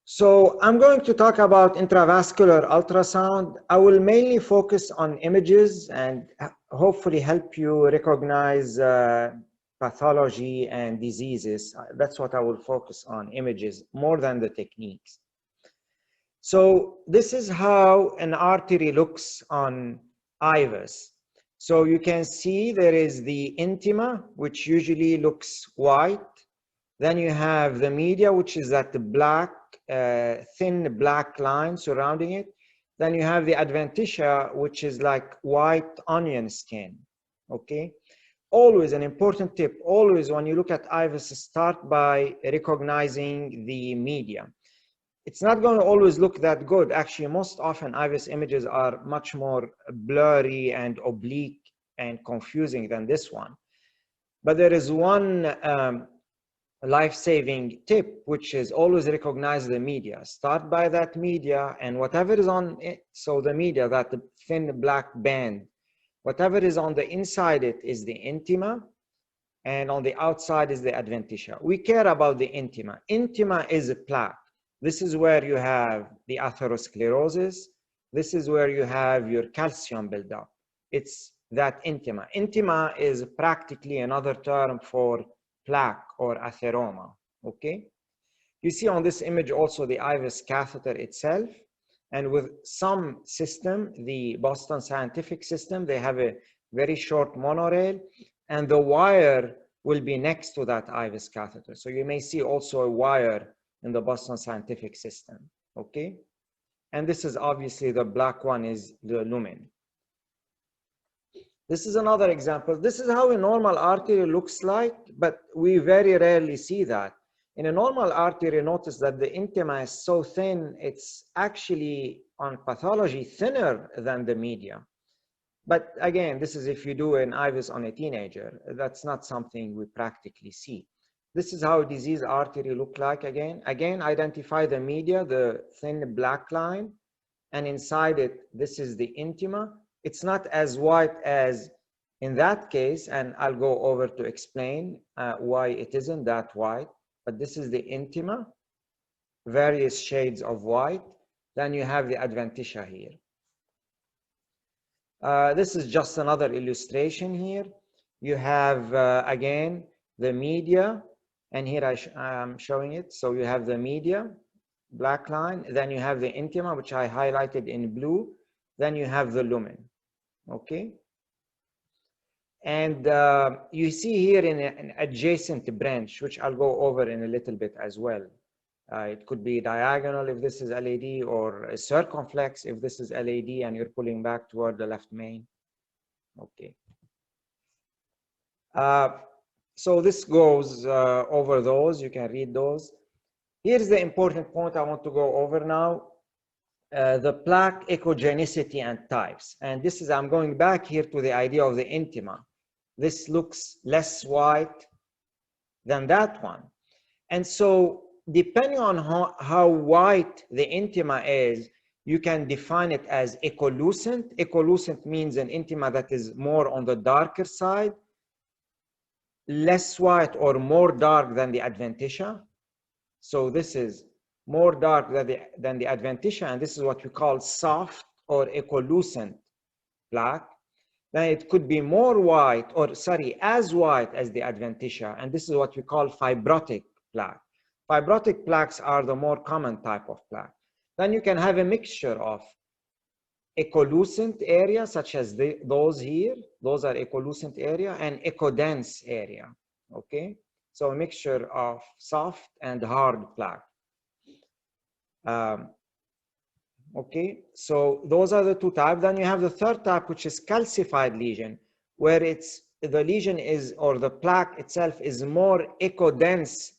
So I'm going to talk about intravascular ultrasound. I will mainly focus on images and hopefully help you recognize pathology and diseases. That's what I will focus on, images, more than the techniques. So this is how an artery looks on IVUS. So you can see there is the intima, which usually looks white. Then you have the media, which is that black, thin black line surrounding it. Then you have the adventitia, which is like white onion skin, okay? Always an important tip, always when you look at IVUS, start by recognizing the media. It's not going to always look that good. Actually, most often IVUS images are much more blurry and oblique and confusing than this one. But there is one life-saving tip, which is always recognize the media. Start by that media, and whatever is on it, so the media, that thin black band, whatever is on the inside it is the intima, and on the outside is the adventitia. We care about the intima. Intima is a plaque. This is where you have the atherosclerosis. This is where you have your calcium buildup. It's that intima. Intima is practically another term for plaque or atheroma, okay? You see on this image also the IVUS catheter itself, and with some system, the Boston Scientific system, they have a very short monorail, and the wire will be next to that IVUS catheter. So you may see also a wire in the Boston Scientific system, okay? And this is obviously the black one is the lumen. This is another example. This is how a normal artery looks like, but we very rarely see that. In a normal artery, notice that the intima is so thin, it's actually on pathology thinner than the media. But again, this is if you do an IVUS on a teenager. That's not something we practically see. This is how a disease artery look like again. Again, identify the media, the thin black line, and inside it, this is the intima. It's not as white as in that case, and I'll go over to explain why it isn't that white, but this is the intima, various shades of white. Then you have the adventitia here. This is just another illustration here. You have, again, the media, and here I'm showing it. So you have the media, black line, then you have the intima, which I highlighted in blue, then you have the lumen, okay? And you see here in an adjacent branch, which I'll go over in a little bit as well. It could be diagonal if this is LAD, or a circumflex if this is LAD and you're pulling back toward the left main. Okay. So this goes over those. You can read those. Here's the important point I want to go over now. The plaque echogenicity and types. And this is, I'm going back here to the idea of the intima. This looks less white than that one. And so depending on how white the intima is, you can define it as echolucent. Echolucent means an intima that is more on the darker side, less white or more dark than the adventitia. So this is more dark than the adventitia, and this is what we call soft or echolucent plaque. Then it could be more white, or sorry, as white as the adventitia, and this is what we call fibrotic plaque. Fibrotic plaques are the more common type of plaque. Then you can have a mixture of echolucent area, such as those here. Those are echolucent area, and echodense area, okay? So a mixture of soft and hard plaque. Okay, so those are the two types. Then you have the third type, which is calcified lesion, where the lesion is, or the plaque itself is more echodense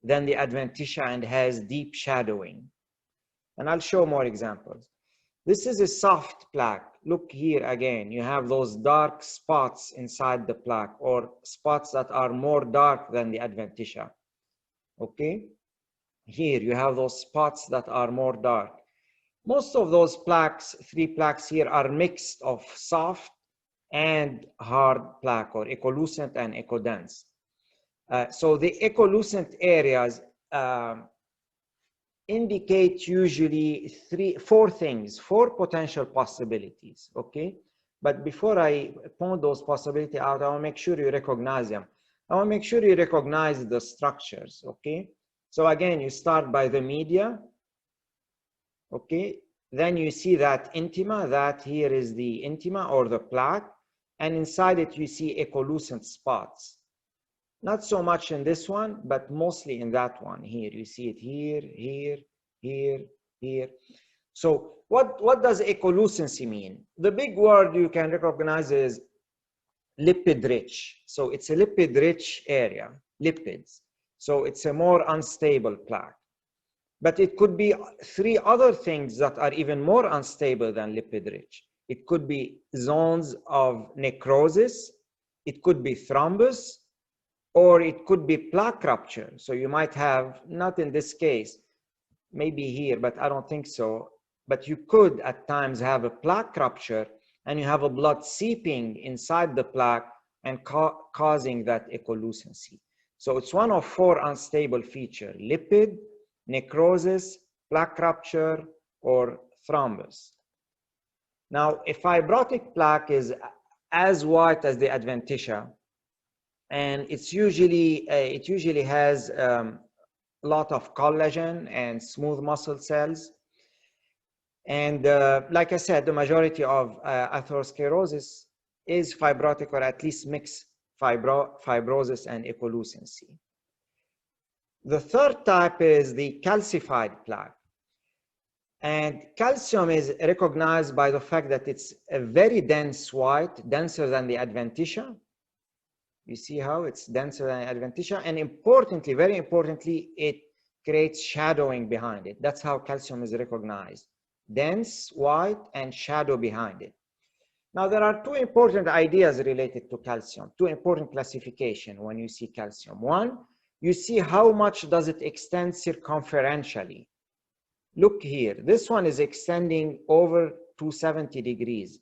than the adventitia and has deep shadowing. And I'll show more examples. This is a soft plaque. Look here again, you have those dark spots inside the plaque, or spots that are more dark than the adventitia. Okay, here you have those spots that are more dark. Most of those plaques, 3 plaques here, are mixed of soft and hard plaque, or echolucent and echodense. So the echolucent areas indicate usually four things, four potential possibilities, okay? But before I point those possibilities out, I want to make sure you recognize them. I want to make sure you recognize the structures, okay? So again, you start by the media, okay? Then you see that intima, that here is the intima or the plaque, and inside it you see echolucent spots. Not so much in this one, but mostly in that one here. You see it here, here, here, here. So what does echolucency mean? The big word you can recognize is lipid rich. So it's a lipid rich area, lipids. So it's a more unstable plaque. But it could be three other things that are even more unstable than lipid rich. It could be zones of necrosis. It could be thrombus, or it could be plaque rupture. So you might have, not in this case, maybe here, but I don't think so. But you could at times have a plaque rupture and you have a blood seeping inside the plaque and causing that echolucency. So it's one of four unstable features: lipid, necrosis, plaque rupture, or thrombus. Now, a fibrotic plaque is as white as the adventitia, and it's usually it usually has a lot of collagen and smooth muscle cells. And like I said, the majority of atherosclerosis is fibrotic, or at least mixed fibrosis and echolucency. The third type is the calcified plaque. And calcium is recognized by the fact that it's a very dense white, denser than the adventitia. You see how it's denser than adventitia, and importantly, very importantly, it creates shadowing behind it. That's how calcium is recognized: dense, white, and shadow behind it. Now, there are two important ideas related to calcium, two important classifications when you see calcium. One, you see how much does it extend circumferentially. Look here, this one is extending over 270 degrees.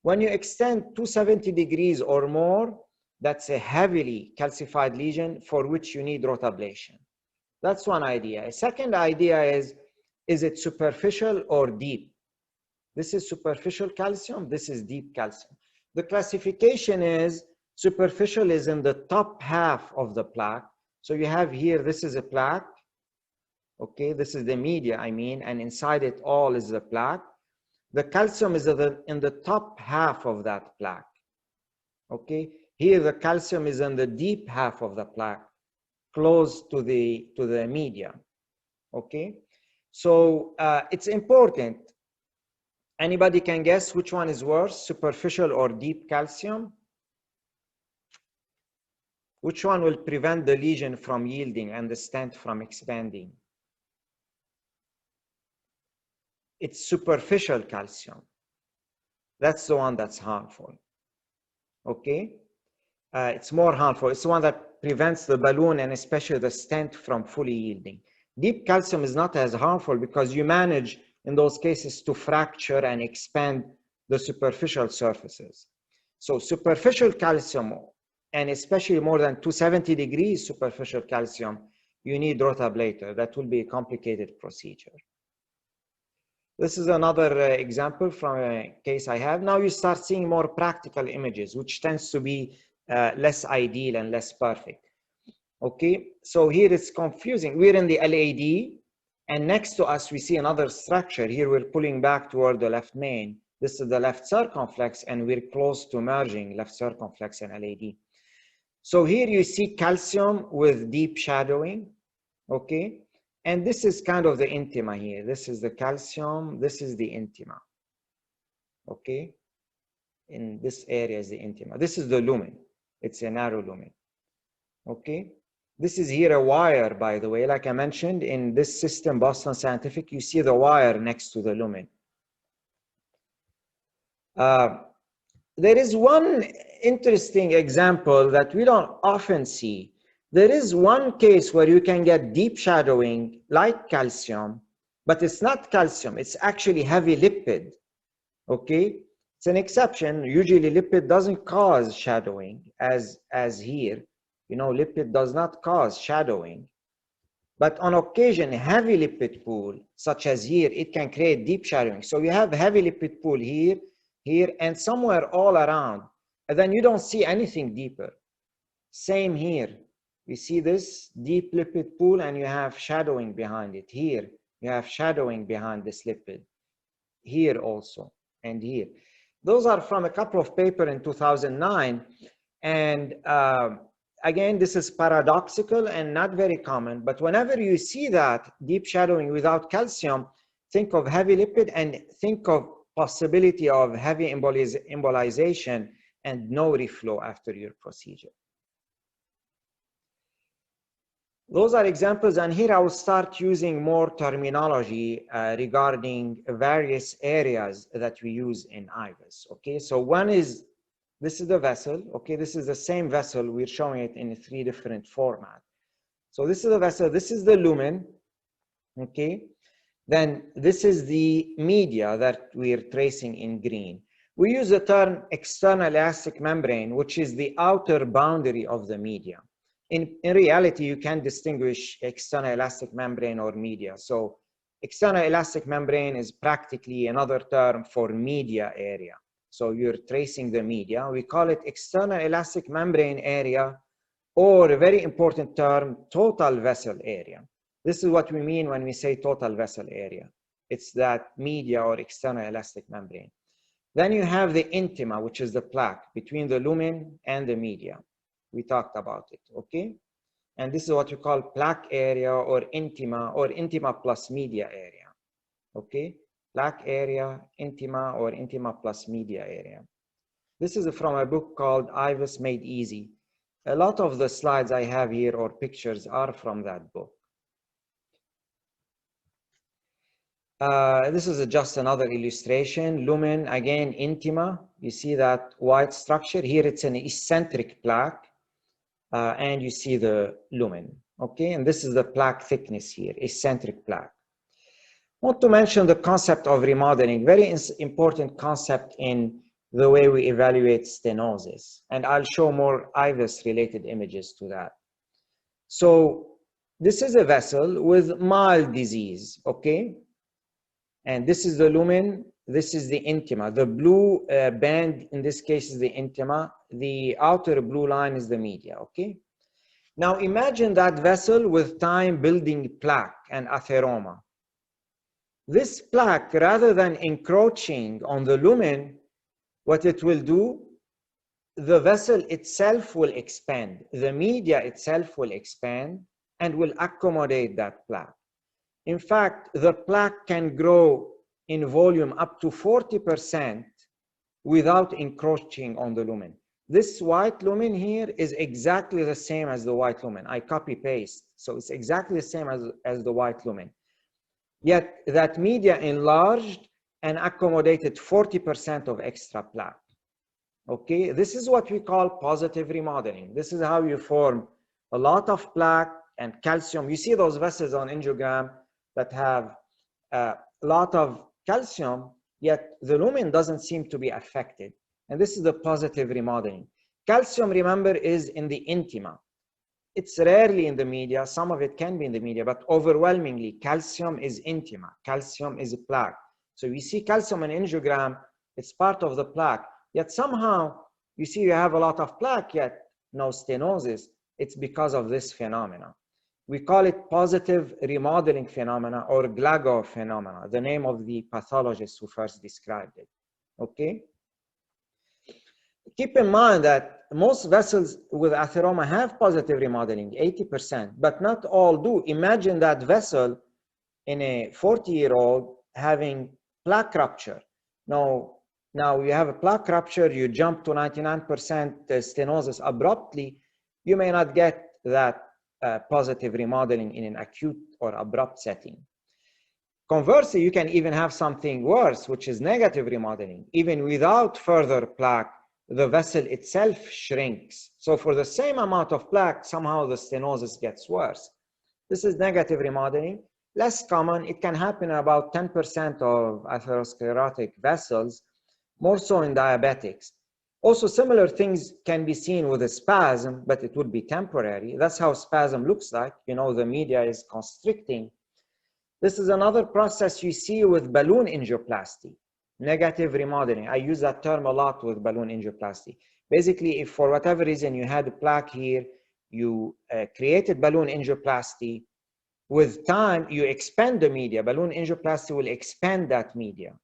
When you extend 270 degrees or more, that's a heavily calcified lesion for which you need rotablation. That's one idea. A second idea is it superficial or deep? This is superficial calcium, this is deep calcium. The classification is superficial is in the top half of the plaque. So you have here, this is a plaque. Okay, this is the media, I mean, and inside it all is the plaque. The calcium is in the top half of that plaque. Okay, here the calcium is in the deep half of the plaque, close to the media. Okay, so it's important. Anybody can guess which one is worse, superficial or deep calcium? Which one will prevent the lesion from yielding and the stent from expanding? It's superficial calcium. That's the one that's harmful. Okay? It's more harmful. It's the one that prevents the balloon and especially the stent from fully yielding. Deep calcium is not as harmful because you manage in those cases to fracture and expand the superficial surfaces. So superficial calcium, and especially more than 270 degrees superficial calcium, you need rotablator. That will be a complicated procedure. This is another example from a case I have. Now you start seeing more practical images, which tends to be less ideal and less perfect. Okay, so here it's confusing. We're in the LAD, and next to us we see another structure. Here we're pulling back toward the left main. This is the left circumflex, and we're close to merging left circumflex and LAD. So here you see calcium with deep shadowing, okay? And this is kind of the intima here. This is the calcium, this is the intima, okay? In this area is the intima. This is the lumen. It's a narrow lumen, okay? This is here a wire, by the way. Like I mentioned, in this system, Boston Scientific, you see the wire next to the lumen. There is one interesting example that we don't often see. There is one case where you can get deep shadowing like calcium, but it's not calcium, it's actually heavy lipid, okay? It's an exception. Usually lipid doesn't cause shadowing as here. You know, lipid does not cause shadowing. But on occasion, heavy lipid pool, such as here, it can create deep shadowing. So you have heavy lipid pool here, here, and somewhere all around. And then you don't see anything deeper. Same here. You see this deep lipid pool and you have shadowing behind it. Here, you have shadowing behind this lipid. Here also, and here. Those are from a couple of papers in 2009. And again, this is paradoxical and not very common, but whenever you see that deep shadowing without calcium, think of heavy lipid and think of possibility of heavy embolization and no reflow after your procedure. Those are examples, and here I will start using more terminology regarding various areas that we use in IVUS. Okay, so one is, this is the vessel. Okay, this is the same vessel. We're showing it in 3 different formats. So this is the vessel, this is the lumen. Okay, then this is the media that we're tracing in green. We use the term external elastic membrane, which is the outer boundary of the media. In reality, you can distinguish external elastic membrane or media. So external elastic membrane is practically another term for media area. So you're tracing the media. We call it external elastic membrane area, or a very important term, total vessel area. This is what we mean when we say total vessel area. It's that media or external elastic membrane. Then you have the intima, which is the plaque between the lumen and the media. We talked about it, okay? And this is what we call plaque area or intima plus media area, okay? Plaque area, intima, or intima plus media area. This is from a book called IVUS Made Easy. A lot of the slides I have here or pictures are from that book. This is just another illustration. Lumen, again, intima. You see that white structure. Here it's an eccentric plaque. And you see the lumen, okay? And this is the plaque thickness here, eccentric plaque. I want to mention the concept of remodeling, very important concept in the way we evaluate stenosis. And I'll show more IVUS related images to that. So this is a vessel with mild disease, okay? And this is the lumen, this is the intima. The blue band, in this case, is the intima. The outer blue line is the media, okay? Now imagine that vessel with time building plaque and atheroma. This plaque, rather than encroaching on the lumen, what it will do, the vessel itself will expand. The media itself will expand and will accommodate that plaque. In fact, the plaque can grow in volume up to 40% without encroaching on the lumen. This white lumen here is exactly the same as the white lumen. I copy paste, so it's exactly the same as the white lumen. Yet that media enlarged and accommodated 40% of extra plaque. Okay, this is what we call positive remodeling. This is how you form a lot of plaque and calcium. You see those vessels on angiogram that have a lot of calcium, yet the lumen doesn't seem to be affected. And this is the positive remodeling. Calcium, remember, is in the intima. It's rarely in the media. Some of it can be in the media, but overwhelmingly, calcium is intima. Calcium is a plaque. So you see calcium in angiogram, it's part of the plaque. Yet somehow, you see you have a lot of plaque, yet no stenosis. It's because of this phenomena. We call it positive remodeling phenomena or Glago phenomena, the name of the pathologist who first described it, okay? Keep in mind that most vessels with atheroma have positive remodeling, 80%, but not all do. Imagine that vessel in a 40-year-old having plaque rupture. Now you have a plaque rupture, you jump to 99% stenosis abruptly, you may not get that positive remodeling in an acute or abrupt setting. Conversely, you can even have something worse, which is negative remodeling. Even without further plaque, the vessel itself shrinks. So for the same amount of plaque, somehow the stenosis gets worse. This is negative remodeling. Less common, it can happen in about 10% of atherosclerotic vessels, more so in diabetics. Also, similar things can be seen with a spasm, but it would be temporary. That's how spasm looks like. You know, the media is constricting. This is another process you see with balloon angioplasty, negative remodeling. I use that term a lot with balloon angioplasty. Basically, if for whatever reason you had a plaque here, you created balloon angioplasty, with time, you expand the media. Balloon angioplasty will expand that media.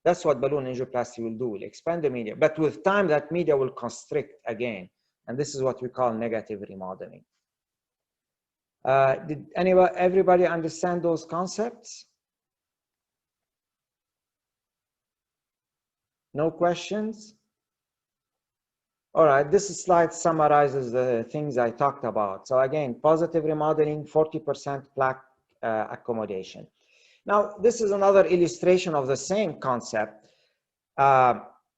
That's what balloon angioplasty will do, will expand the media. But with time, that media will constrict again. And this is what we call negative remodeling. Did everybody understand those concepts? No questions? All right, this slide summarizes the things I talked about. So again, positive remodeling, 40% plaque accommodation. Now, this is another illustration of the same concept.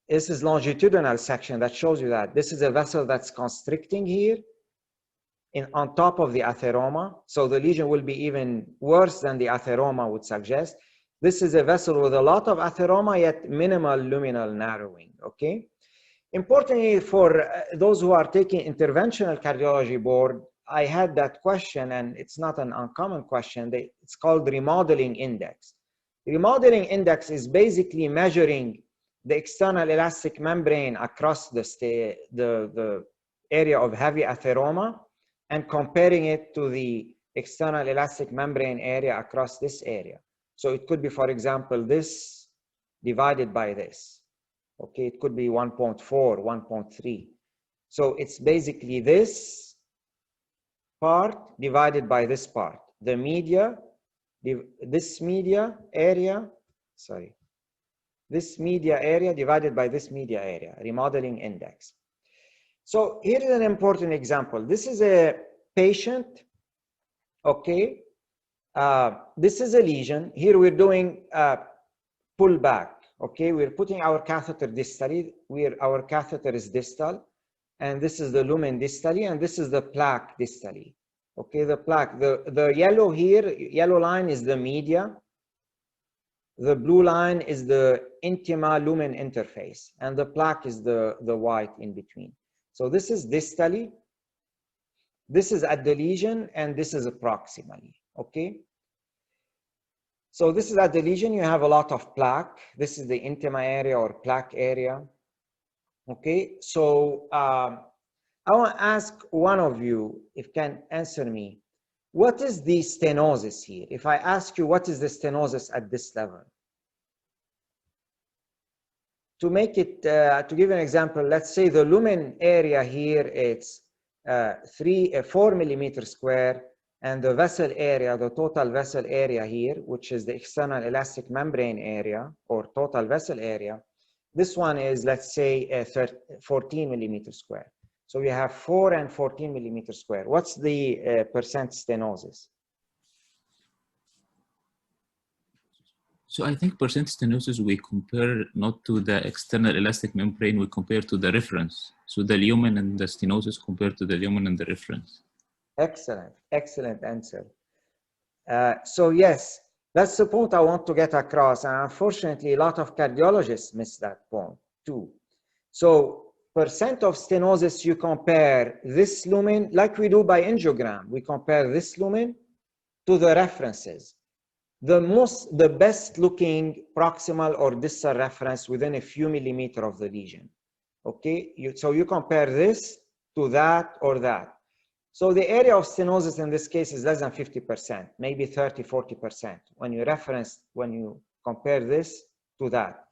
This is longitudinal section that shows you that. This is a vessel that's constricting here on top of the atheroma. So the lesion will be even worse than the atheroma would suggest. This is a vessel with a lot of atheroma, yet minimal luminal narrowing, okay? Importantly, for those who are taking interventional cardiology board, I had that question, and it's not an uncommon question. It's called remodeling index. Remodeling index is basically measuring the external elastic membrane across the area of heavy atheroma and comparing it to the external elastic membrane area across this area. So it could be, for example, this divided by this. Okay, it could be 1.4, 1.3. So it's basically this part divided by this part. The media, this media area, sorry, this media area divided by this media area, remodeling index. So here is an important example. This is a patient, okay? This is a lesion. Here we're doing pullback, okay? We're putting our catheter distally, our catheter is distal, and this is the lumen distally, and this is the plaque distally, okay? The plaque, the yellow here, yellow line is the media. The blue line is the intima lumen interface, and the plaque is the white in between. So this is distally, this is at the lesion, and this is proximally, okay? So this is at the lesion, you have a lot of plaque. This is the intima area or plaque area, okay? So I want to ask one of you, if can answer me, what is the stenosis here? If I ask you, what is the stenosis at this level? To make it, to give an example, let's say the lumen area here, it's 4 millimeters square, and the vessel area, the total vessel area here, which is the external elastic membrane area or total vessel area, this one is, let's say, 14 millimeters square. So we have 4 and 14 millimeters square. What's the percent stenosis? So I think percent stenosis, we compare not to the external elastic membrane, we compare to the reference. So the lumen and the stenosis compared to the lumen and the reference. Excellent, excellent answer. So yes, that's the point I want to get across. And unfortunately, a lot of cardiologists miss that point too. So percent of stenosis, you compare this lumen, like we do by angiogram. We compare this lumen to the references. The best looking proximal or distal reference within a few millimeters of the lesion. Okay, so you compare this to that or that. So the area of stenosis in this case is less than 50%, maybe 30, 40% when you compare this to that.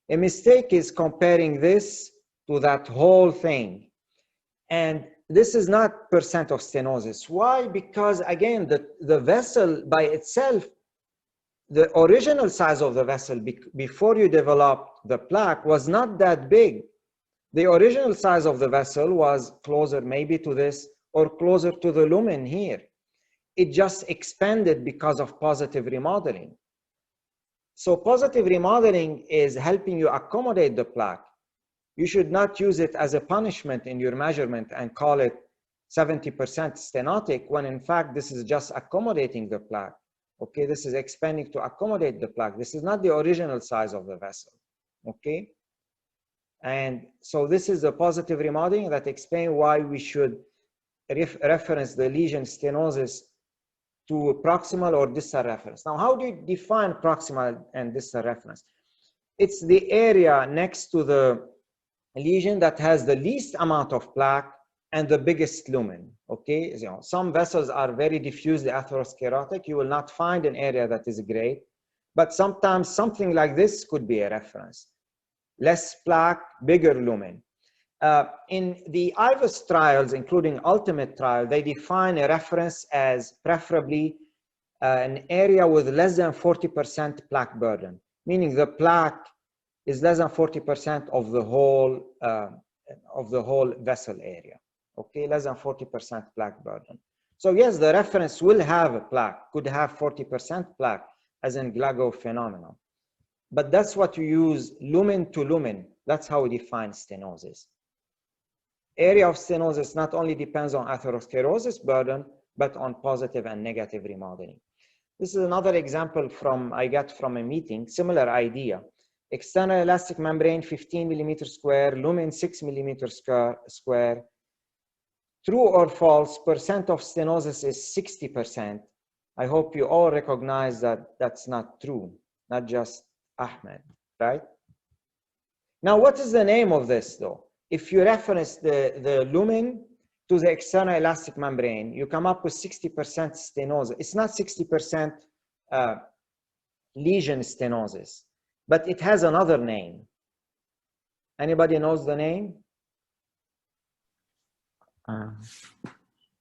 A mistake is comparing this to that whole thing. And this is not percent of stenosis. Why? Because again, the vessel by itself, the original size of the vessel before you developed the plaque was not that big. The original size of the vessel was closer maybe to this or closer to the lumen here. It just expanded because of positive remodeling. So positive remodeling is helping you accommodate the plaque. You should not use it as a punishment in your measurement and call it 70% stenotic when in fact this is just accommodating the plaque. Okay, this is expanding to accommodate the plaque. This is not the original size of the vessel, okay? And so this is a positive remodeling that explains why we should reference the lesion stenosis to proximal or distal reference. Now, how do you define proximal and distal reference? It's the area next to the lesion that has the least amount of plaque and the biggest lumen, okay? You know, some vessels are very diffusely atherosclerotic. You will not find an area that is great, but sometimes something like this could be a reference. Less plaque, bigger lumen. In the IVUS trials, including ultimate trial, they define a reference as preferably an area with less than 40% plaque burden, meaning the plaque is less than 40% of the whole vessel area. Okay, less than 40% plaque burden. So yes, the reference will have a plaque, could have 40% plaque as in Glago phenomenon. But that's what you use lumen to lumen. That's how we define stenosis. Area of stenosis not only depends on atherosclerosis burden, but on positive and negative remodeling. This is another example I got from a meeting, similar idea. External elastic membrane 15 millimeter square, lumen 6 millimeter square. True or false, percent of stenosis is 60%. I hope you all recognize that that's not true, not just Ahmed, right? Now, what is the name of this though? If you reference the lumen to the external elastic membrane, you come up with 60% stenosis. It's not 60% lesion stenosis, but it has another name. Anybody knows the name?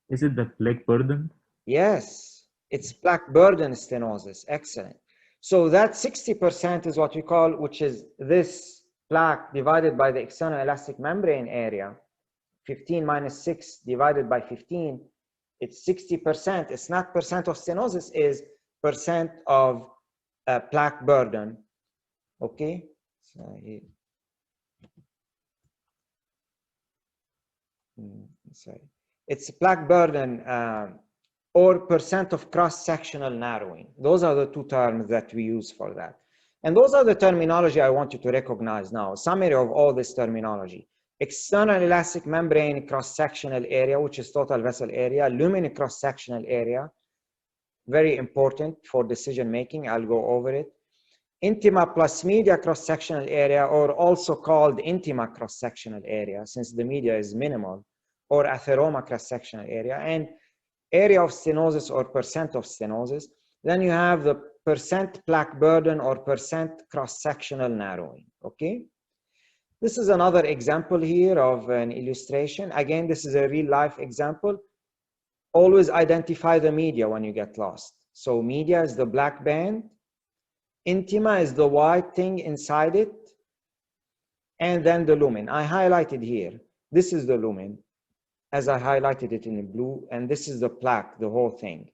Is it the plaque burden? Yes, it's plaque burden stenosis. Excellent. So that 60% is what we call, which is this plaque divided by the external elastic membrane area. 15 minus 6 divided by 15, it's 60%. It's not percent of stenosis, is percent of plaque burden. Okay? So here. Sorry. It's plaque burden or percent of cross-sectional narrowing. Those are the two terms that we use for that. And those are the terminology I want you to recognize now. Summary of all this terminology. External elastic membrane cross-sectional area, which is total vessel area. Lumen cross-sectional area, very important for decision making. I'll go over it. Intima plus media cross-sectional area, or also called intima cross-sectional area, since the media is minimal, or atheroma cross-sectional area, and area of stenosis or percent of stenosis. Then you have the percent plaque burden or percent cross-sectional narrowing, okay? This is another example here of an illustration. Again, this is a real-life example. Always identify the media when you get lost. So media is the black band. Intima is the white thing inside it. And then the lumen. I highlighted here. This is the lumen, as I highlighted it in blue. And this is the plaque, the whole thing.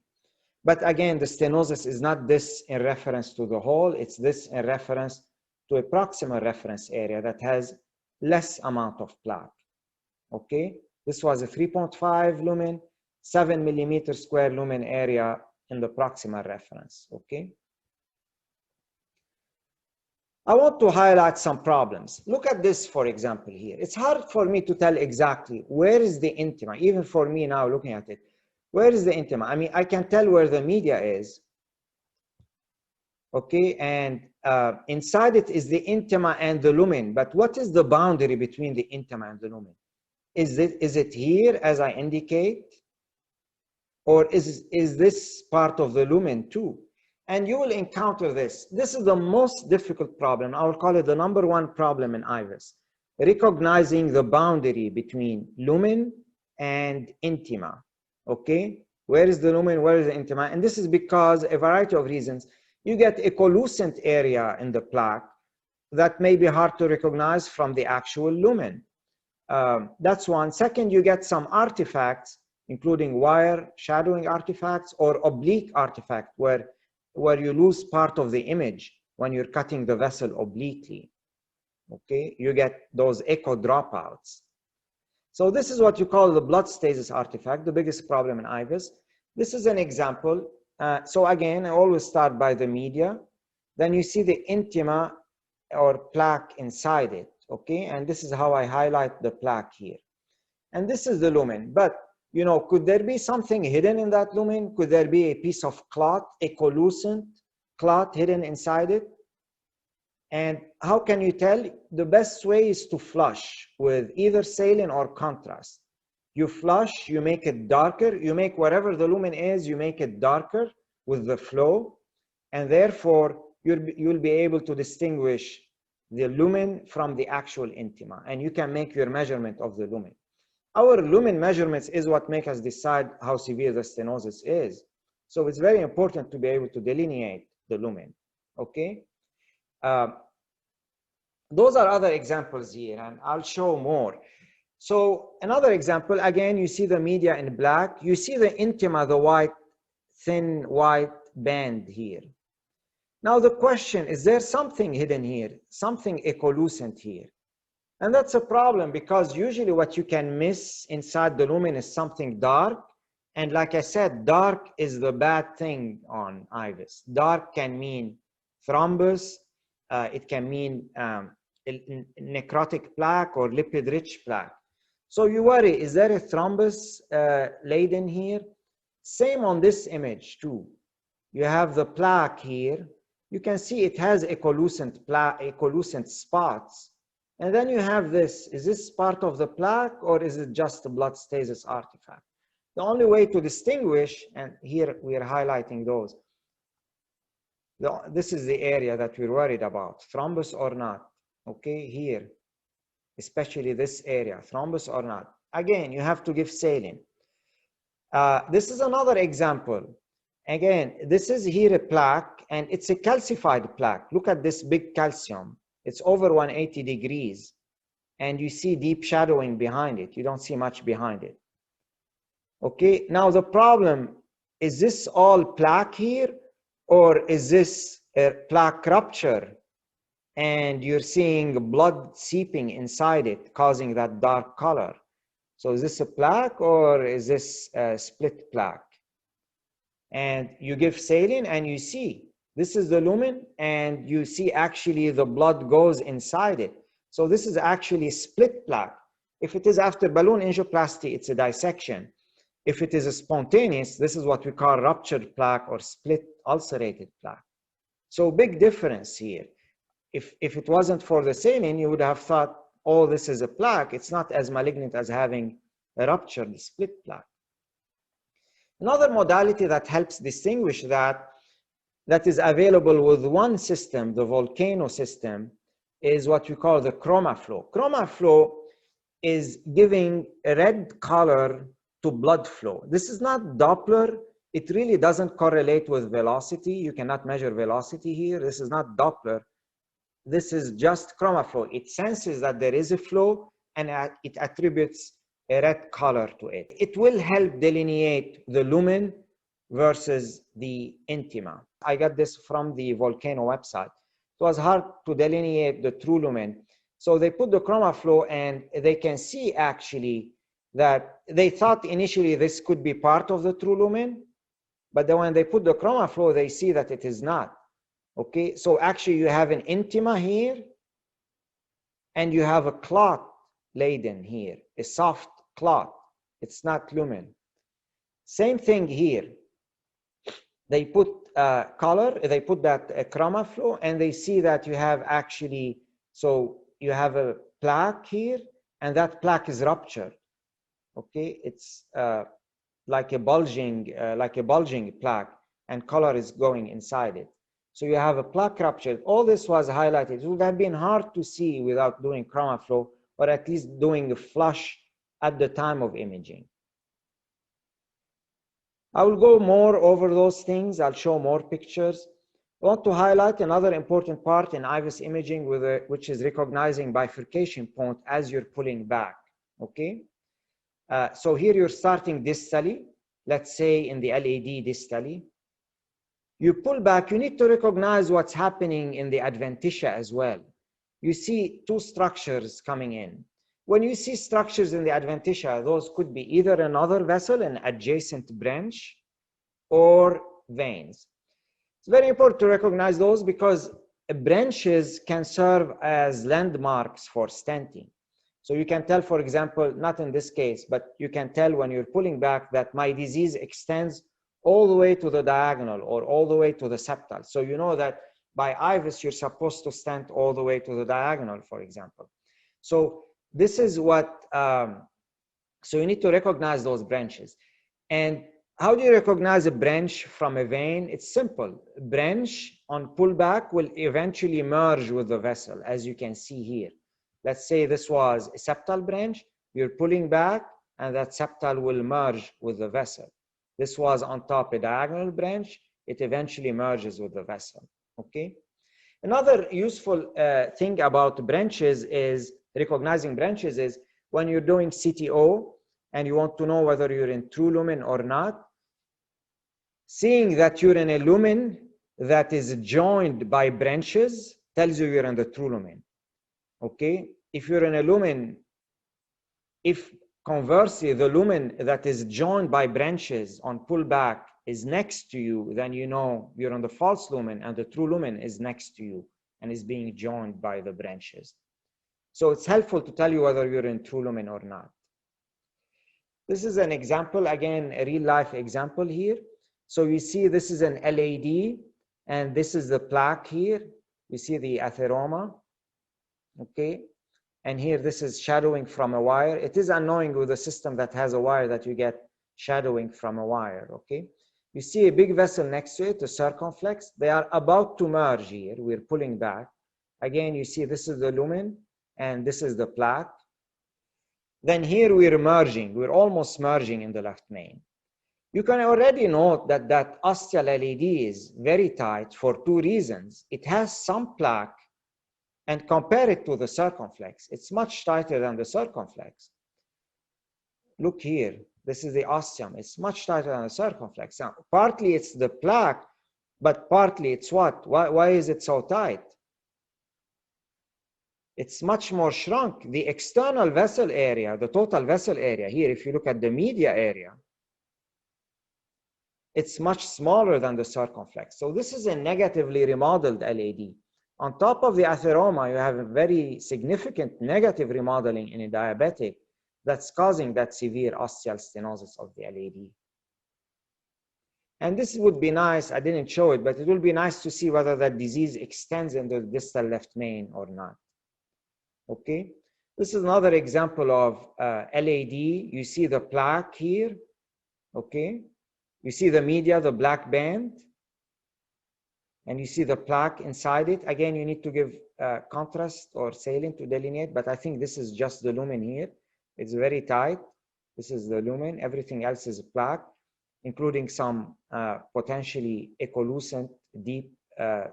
But again, the stenosis is not this in reference to the whole. It's this in reference to a proximal reference area that has less amount of plaque. Okay? This was a 3.5 lumen, 7 millimeter square lumen area in the proximal reference. Okay? I want to highlight some problems. Look at this, for example, here. It's hard for me to tell exactly where is the intima, even for me now looking at it. Where is the intima? I mean, I can tell where the media is. Okay, and inside it is the intima and the lumen. But what is the boundary between the intima and the lumen? Is it here, as I indicate? Or is this part of the lumen too? And you will encounter this. This is the most difficult problem. I will call it the #1 problem in IVUS. Recognizing the boundary between lumen and intima. Okay? Where is the lumen? Where is the intima? And this is because a variety of reasons. You get a collucent area in the plaque that may be hard to recognize from the actual lumen. That's one. Second, you get some artifacts, including wire shadowing artifacts or oblique artifact, where you lose part of the image when you're cutting the vessel obliquely. Okay, you get those echo dropouts. So this is what you call the blood stasis artifact, the biggest problem in IVUS. This is an example. So again, I always start by the media. Then you see the intima or plaque inside it. okay? And this is how I highlight the plaque here. And this is the lumen. But, you know, could there be something hidden in that lumen? Could there be a piece of clot, a collucent clot hidden inside it? And how can you tell? The best way is to flush with either saline or contrast. You flush, you make it darker, you make whatever the lumen is, you make it darker with the flow, and therefore you'll be able to distinguish the lumen from the actual intima, and you can make your measurement of the lumen. Our lumen measurements is what make us decide how severe the stenosis is. So it's very important to be able to delineate the lumen, okay? Those are other examples here, and I'll show more. So another example, again, you see the media in black. You see the intima, the white, thin white band here. Now the question, is there something hidden here? Something ecollucent here? And that's a problem, because usually what you can miss inside the lumen is something dark. And like I said, dark is the bad thing on IVUS. Dark can mean thrombus. It can mean necrotic plaque or lipid-rich plaque. So you worry, is there a thrombus laden here? Same on this image too. You have the plaque here. You can see it has ecollucent spots. And then you have this. Is this part of the plaque, or is it just a blood stasis artifact? The only way to distinguish, and here we are highlighting those, this is the area that we're worried about, thrombus or not, okay, here, especially this area, thrombus or not. Again, you have to give saline. This is another example. Again, this is here a plaque, and it's a calcified plaque. Look at this big calcium. It's over 180 degrees, and you see deep shadowing behind it. You don't see much behind it. Okay, now the problem, is this all plaque here, or is this a plaque rupture and you're seeing blood seeping inside it, causing that dark color? So is this a plaque, or is this a split plaque? And you give saline and you see, this is the lumen, and you see actually the blood goes inside it. So this is actually split plaque. If it is after balloon angioplasty, it's a dissection. If it is a spontaneous, this is what we call ruptured plaque or split ulcerated plaque. So big difference here. If it wasn't for the saline, you would have thought, oh, this is a plaque. It's not as malignant as having a ruptured split plaque. Another modality that helps distinguish that is available with one system, the volcano system, is what we call the chroma flow. Chroma flow is giving a red color to blood flow. This is not Doppler. It really doesn't correlate with velocity. You cannot measure velocity here. This is not Doppler. This is just chroma flow. It senses that there is a flow, and it attributes a red color to it. It will help delineate the lumen versus the intima. I got this from the Volcano website. It was hard to delineate the true lumen. So they put the chroma flow, and they can see actually that they thought initially this could be part of the true lumen, but then when they put the chroma flow, they see that it is not. Okay, so actually you have an intima here, and you have a clot laden here, a soft clot. It's not lumen. Same thing here. They put color, they put that chroma flow, and they see that you have actually, so you have a plaque here, and that plaque is ruptured. Okay, it's like a bulging plaque, and color is going inside it. So you have a plaque rupture. All this was highlighted. It would have been hard to see without doing chroma flow, or at least doing a flush at the time of imaging. I will go more over those things. I'll show more pictures. I want to highlight another important part in IVUS imaging, which is recognizing bifurcation point as you're pulling back. Okay. So here you're starting distally, let's say in the LAD distally. You pull back, you need to recognize what's happening in the adventitia as well. You see two structures coming in. When you see structures in the adventitia, those could be either another vessel, an adjacent branch, or veins. It's very important to recognize those, because branches can serve as landmarks for stenting. So you can tell, for example, not in this case, but you can tell when you're pulling back that my disease extends all the way to the diagonal or all the way to the septal. So you know that by IVUS, you're supposed to stent all the way to the diagonal, for example. So this is what, so you need to recognize those branches. And how do you recognize a branch from a vein? It's simple. Branch on pullback will eventually merge with the vessel, as you can see here. Let's say this was a septal branch. You're pulling back, and that septal will merge with the vessel. This was on top a diagonal branch. It eventually merges with the vessel. Okay. Another useful thing about branches is recognizing branches is when you're doing CTO and you want to know whether you're in true lumen or not. Seeing that you're in a lumen that is joined by branches tells you you're in the true lumen. Okay, if you're in a lumen, if conversely the lumen that is joined by branches on pullback is next to you, then you know you're on the false lumen and the true lumen is next to you and is being joined by the branches. So it's helpful to tell you whether you're in true lumen or not. This is an example, again, a real life example here. So you see this is an LAD and this is the plaque here. You see the atheroma. Okay, and here this is shadowing from a wire. It is annoying with a system that has a wire that you get shadowing from a wire. Okay, you see a big vessel next to it, a circumflex. They are about to merge here. We're pulling back. Again, you see this is the lumen and this is the plaque. Then here we're merging. We're almost merging in the left main. You can already note that that ostial LAD is very tight for two reasons. It has some plaque, and compare it to the circumflex. It's much tighter than the circumflex. Look here, this is the ostium. It's much tighter than the circumflex. Now, partly it's the plaque, but partly it's what? Why is it so tight? It's much more shrunk. The external vessel area, the total vessel area here, if you look at the media area, it's much smaller than the circumflex. So this is a negatively remodeled LAD. On top of the atheroma, you have a very significant negative remodeling in a diabetic that's causing that severe ostial stenosis of the LAD. And this would be nice, I didn't show it, but it will be nice to see whether that disease extends into the distal left main or not. Okay, this is another example of LAD. You see the plaque here, okay? You see the media, the black band, and you see the plaque inside it. Again, you need to give contrast or saline to delineate, but I think this is just the lumen here. It's very tight. This is the lumen. Everything else is plaque, including some potentially echolucent deep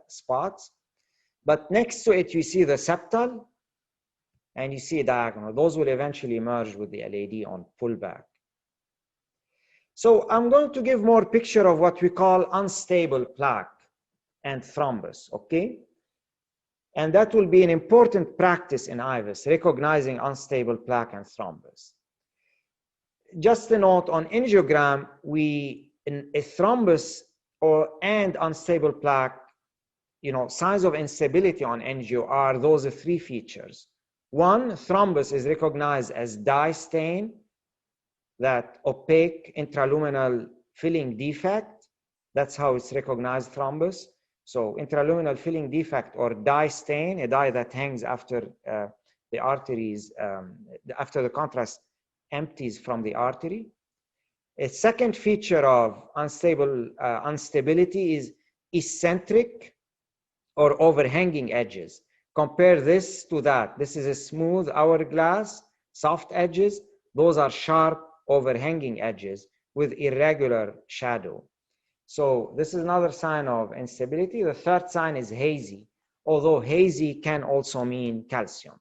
spots. But next to it, you see the septal and you see diagonal. Those will eventually merge with the LAD on pullback. So I'm going to give more picture of what we call unstable plaque and thrombus, okay? And that will be an important practice in IVUS, recognizing unstable plaque and thrombus. Just a note on angiogram, in a thrombus and unstable plaque, you know, signs of instability on angio are those three features. One, thrombus is recognized as dye stain, that opaque intraluminal filling defect. That's how it's recognized, thrombus. So intraluminal filling defect or dye stain, a dye that hangs after the arteries, after the contrast empties from the artery. A second feature of instability is eccentric or overhanging edges. Compare this to that. This is a smooth hourglass, soft edges. Those are sharp overhanging edges with irregular shadow. So this is another sign of instability. The third sign is hazy, although hazy can also mean calcium.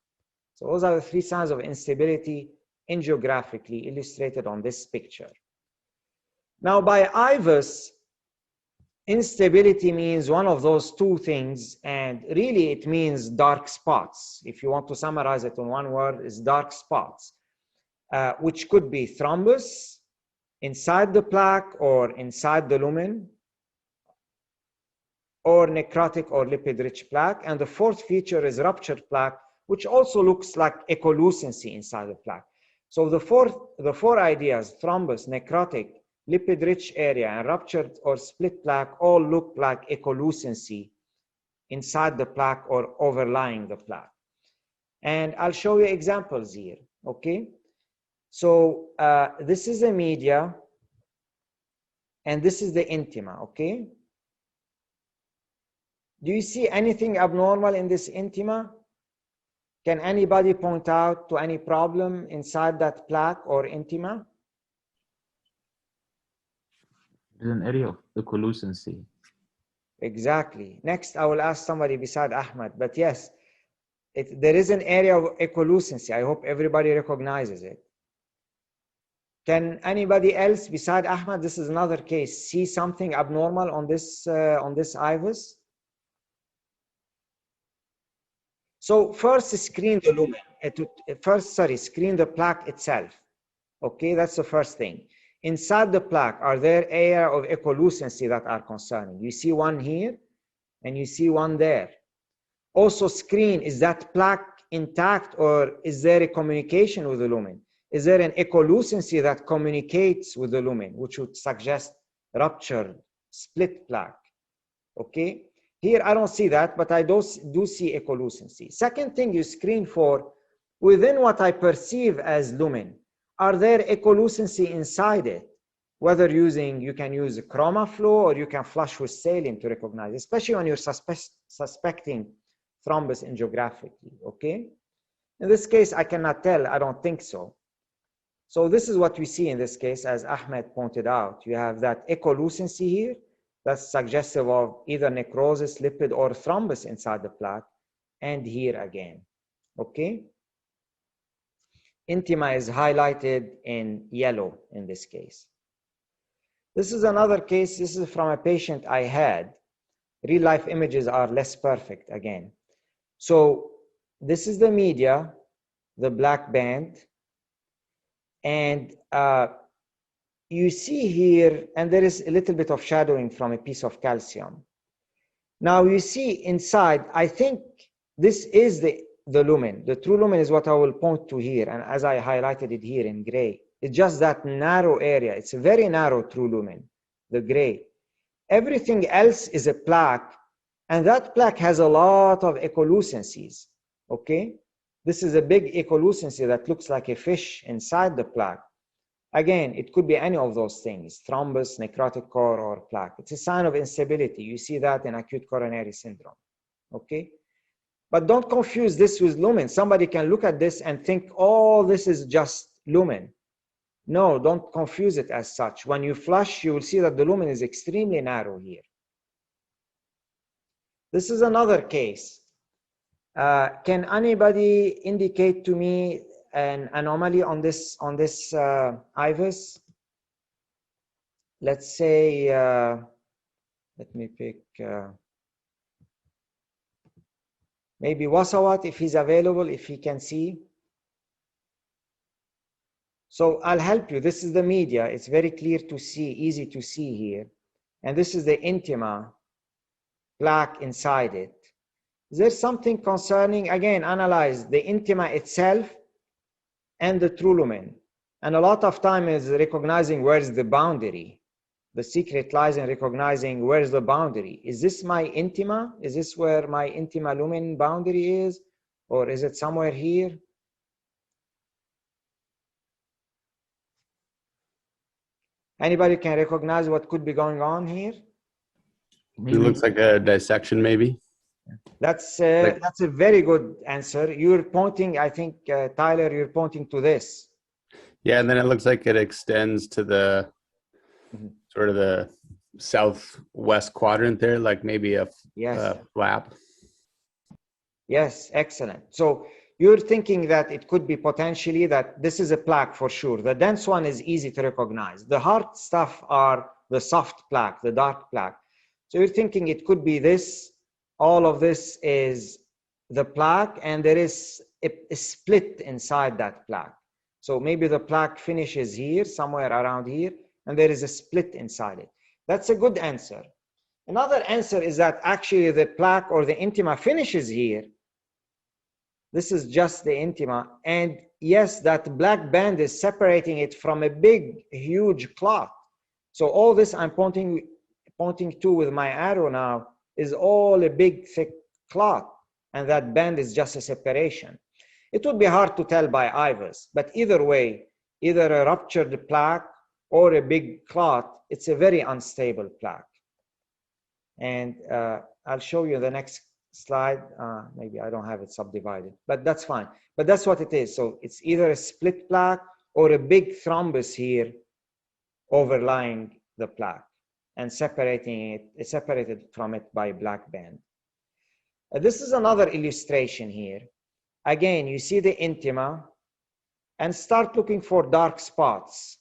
So those are the three signs of instability angiographically illustrated on this picture. Now by IVUS, instability means one of those two things, and really it means dark spots. If you want to summarize it in one word, it's dark spots, which could be thrombus inside the plaque or inside the lumen, or necrotic or lipid-rich plaque. And the fourth feature is ruptured plaque, which also looks like echolucency inside the plaque. So the four ideas, thrombus, necrotic, lipid-rich area, and ruptured or split plaque all look like echolucency inside the plaque or overlying the plaque. And I'll show you examples here, okay? So this is the media, and this is the intima, okay? Do you see anything abnormal in this intima? Can anybody point out to any problem inside that plaque or intima? There's an area of echolucency. Exactly. Next, I will ask somebody beside Ahmed, but yes, there is an area of echolucency. I hope everybody recognizes it. Can anybody else beside Ahmed, this is another case, see something abnormal on this IVUS? So first screen the lumen. Screen the plaque itself. Okay, that's the first thing. Inside the plaque, are there areas of echolucency that are concerning? You see one here, and you see one there. Also screen, is that plaque intact, or is there a communication with the lumen? Is there an echolucency that communicates with the lumen, which would suggest ruptured, split plaque? Okay, here I don't see that, but I do see echolucency. Second thing you screen for, within what I perceive as lumen, are there echolucency inside it? Whether you can use a chroma flow, or you can flush with saline to recognize, especially when you're suspecting thrombus angiographically, okay? In this case, I cannot tell, I don't think so. So this is what we see in this case, as Ahmed pointed out. You have that echolucency here, that's suggestive of either necrosis, lipid, or thrombus inside the plaque, and here again, okay? Intima is highlighted in yellow in this case. This is another case. This is from a patient I had. Real life images are less perfect again. So this is the media, the black band, and you see here, and there is a little bit of shadowing from a piece of calcium. Now you see inside, I think this is the lumen. The true lumen is what I will point to here, and as I highlighted it here in gray, it's just that narrow area. It's a very narrow true lumen, the gray. Everything else is a plaque, and that plaque has a lot of echolucencies, okay? This is a big echolucency that looks like a fish inside the plaque. Again, it could be any of those things, thrombus, necrotic core, or plaque. It's a sign of instability. You see that in acute coronary syndrome, okay? But don't confuse this with lumen. Somebody can look at this and think, oh, this is just lumen. No, don't confuse it as such. When you flush, you will see that the lumen is extremely narrow here. This is another case. Can anybody indicate to me an anomaly on this IVUS? Let's say, let me pick maybe Wasawat, if he's available, if he can see. So I'll help you. This is the media. It's very clear to see, easy to see here. And this is the intima, plaque inside it. Is there something concerning, again, analyze the intima itself and the true lumen. And a lot of time is recognizing where's the boundary. The secret lies in recognizing where's the boundary. Is this my intima? Is this where my intima lumen boundary is? Or is it somewhere here? Anybody can recognize what could be going on here? Maybe. It looks like a dissection, maybe. That's a very good answer. You're pointing, I think, Tyler, you're pointing to this. Yeah, and then it looks like it extends to the sort of the southwest quadrant there, like maybe a flap. Yes, excellent. So you're thinking that it could be potentially that this is a plaque for sure. The dense one is easy to recognize. The hard stuff are the soft plaque, the dark plaque. So you're thinking it could be this. All of this is the plaque, and there is a split inside that plaque. So maybe the plaque finishes here, somewhere around here, and there is a split inside it. That's a good answer. Another answer is that actually the plaque or the intima finishes here. This is just the intima. And yes, that black band is separating it from a big, huge clot. So all this I'm pointing to with my arrow now is all a big, thick clot. And that band is just a separation. It would be hard to tell by IVUS, but either way, either a ruptured plaque or a big clot, it's a very unstable plaque. And I'll show you the next slide. Maybe I don't have it subdivided, but that's fine. But that's what it is. So it's either a split plaque or a big thrombus here overlying the plaque and separating it, separated from it by black band. This is another illustration here. Again, you see the intima and start looking for dark spots.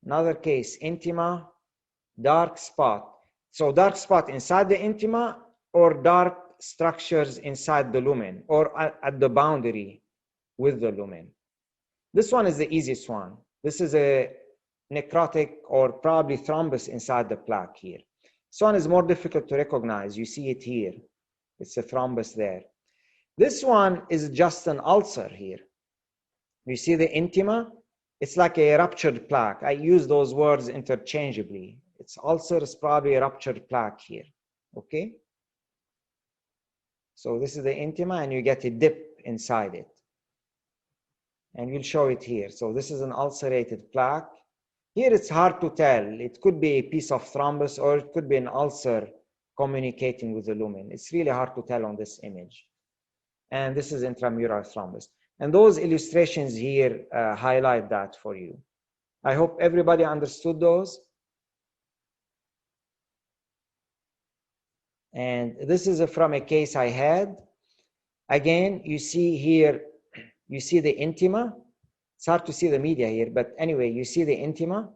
Another case, intima, dark spot. So dark spot inside the intima or dark structures inside the lumen or at the boundary with the lumen. This one is the easiest one. This is a necrotic or probably thrombus inside the plaque here. This one is more difficult to recognize. You see it here. It's a thrombus there. This one is just an ulcer here. You see the intima? It's like a ruptured plaque. I use those words interchangeably. It's ulcer is probably a ruptured plaque here, okay? So this is the intima and you get a dip inside it. And we'll show it here. So this is an ulcerated plaque. Here it's hard to tell. It could be a piece of thrombus or it could be an ulcer communicating with the lumen. It's really hard to tell on this image. And this is intramural thrombus. And those illustrations here highlight that for you. I hope everybody understood those. And this is from a case I had. Again, you see here, you see the intima. It's hard to see the media here, but anyway, you see the intima.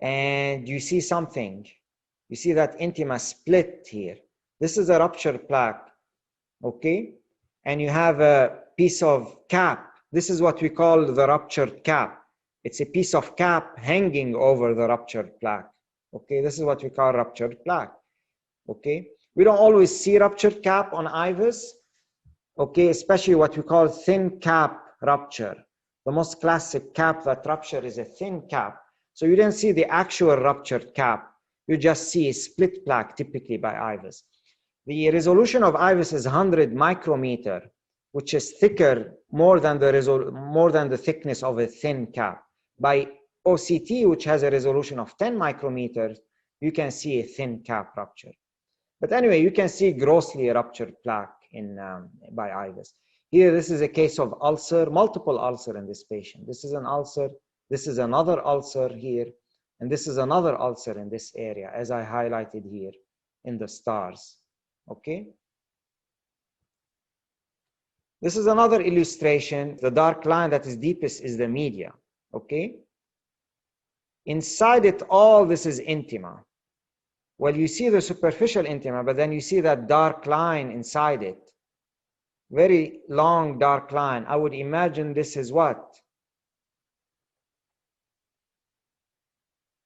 And you see something. You see that intima split here. This is a ruptured plaque, okay? And you have a piece of cap. This is what we call the ruptured cap. It's a piece of cap hanging over the ruptured plaque. Okay, this is what we call ruptured plaque. Okay, we don't always see ruptured cap on IVUS. Okay, especially what we call thin cap rupture. The most classic cap that rupture is a thin cap. So you don't see the actual ruptured cap. You just see a split plaque typically by IVUS. The resolution of IVUS is 100 micrometer, which is thicker, more than the thickness of a thin cap. By OCT, which has a resolution of 10 micrometers, you can see a thin cap rupture. But anyway, you can see grossly ruptured plaque by IVUS. Here, this is a case of ulcer, multiple ulcer in this patient. This is an ulcer, this is another ulcer here, and this is another ulcer in this area, as I highlighted here in the stars, okay? This is another illustration. The dark line that is deepest is the media, okay? Inside it all, this is intima. Well, you see the superficial intima, but then you see that dark line inside it. Very long dark line. I would imagine this is what?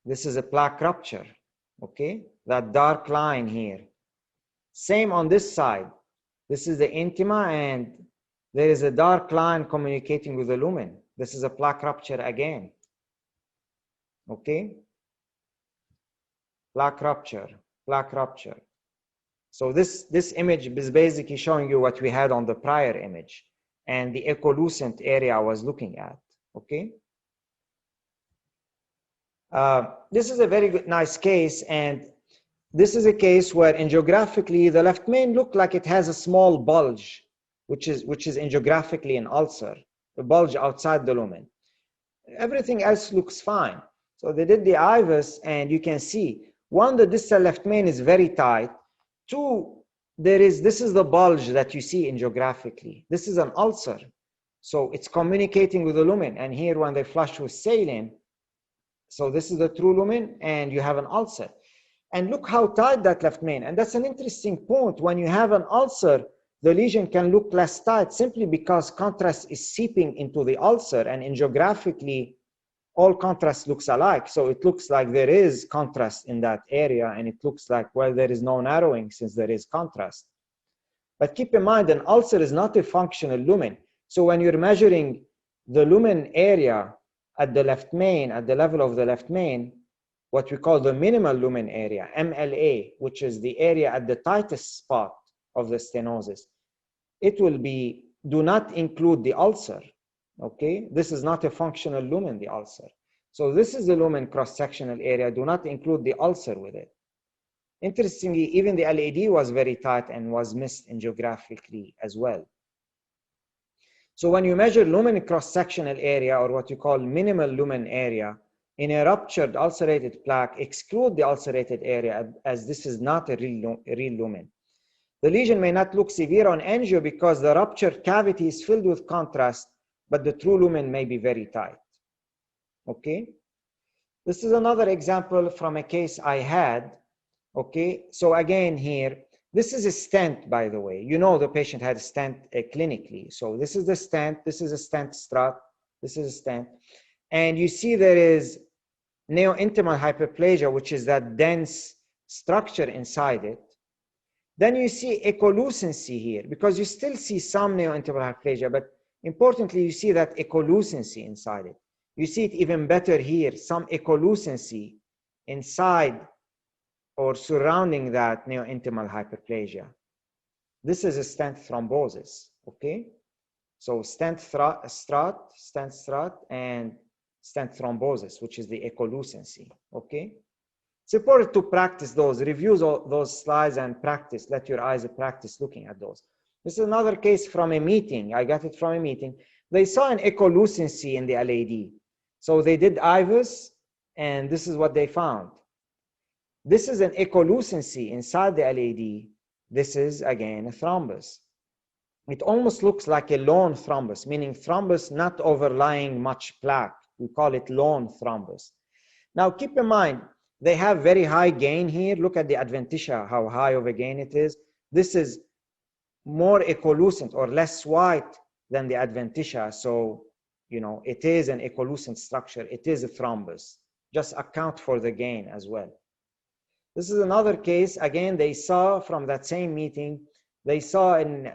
This is a plaque rupture, okay? That dark line here. Same on this side. This is the intima and there is a dark line communicating with the lumen. This is a plaque rupture again. Okay? Plaque rupture, plaque rupture. So this image is basically showing you what we had on the prior image and the echolucent area I was looking at. Okay? This is a very good, nice case, and this is a case where angiographically the left main looked like it has a small bulge, which is angiographically an ulcer, a bulge outside the lumen. Everything else looks fine. So they did the IVUS, and you can see, one, the distal left main is very tight. Two, this is the bulge that you see angiographically. This is an ulcer. So it's communicating with the lumen. And here when they flush with saline, so this is the true lumen, and you have an ulcer. And look how tight that left main. And that's an interesting point. When you have an ulcer, the lesion can look less tight simply because contrast is seeping into the ulcer, and angiographically, all contrast looks alike. So it looks like there is contrast in that area, and it looks like, well, there is no narrowing since there is contrast. But keep in mind, an ulcer is not a functional lumen. So when you're measuring the lumen area at the left main, at the level of the left main, what we call the minimal lumen area, MLA, which is the area at the tightest spot of the stenosis, it will be, do not include the ulcer, okay? This is not a functional lumen, the ulcer. So this is the lumen cross-sectional area, do not include the ulcer with it. Interestingly, even the LAD was very tight and was missed angiographically as well. So when you measure lumen cross-sectional area, or what you call minimal lumen area, in a ruptured ulcerated plaque, exclude the ulcerated area, as this is not a real lumen. The lesion may not look severe on angio because the ruptured cavity is filled with contrast, but the true lumen may be very tight. Okay? This is another example from a case I had. Okay, so again here, this is a stent, by the way. You know the patient had a stent clinically. So this is the stent, this is a stent strut, this is a stent. And you see there is neointimal hyperplasia, which is that dense structure inside it. Then you see echolucency here, because you still see some neointimal hyperplasia, but importantly, you see that echolucency inside it. You see it even better here, some echolucency inside or surrounding that neointimal hyperplasia. This is a stent thrombosis, okay? So stent strut, and stent thrombosis, which is the echolucency, okay? It's important to practice those, review those slides and practice, let your eyes practice looking at those. This is another case from a meeting. I got it from a meeting. They saw an echolucency in the LAD. So they did IVUS, and this is what they found. This is an echolucency inside the LAD. This is, again, a thrombus. It almost looks like a lone thrombus, meaning thrombus not overlying much plaque. We call it lone thrombus. Now, keep in mind, they have very high gain here. Look at the adventitia, how high of a gain it is. This is more echolucent or less white than the adventitia. So, you know, it is an echolucent structure. It is a thrombus. Just account for the gain as well. This is another case. Again, they saw from that same meeting, they saw in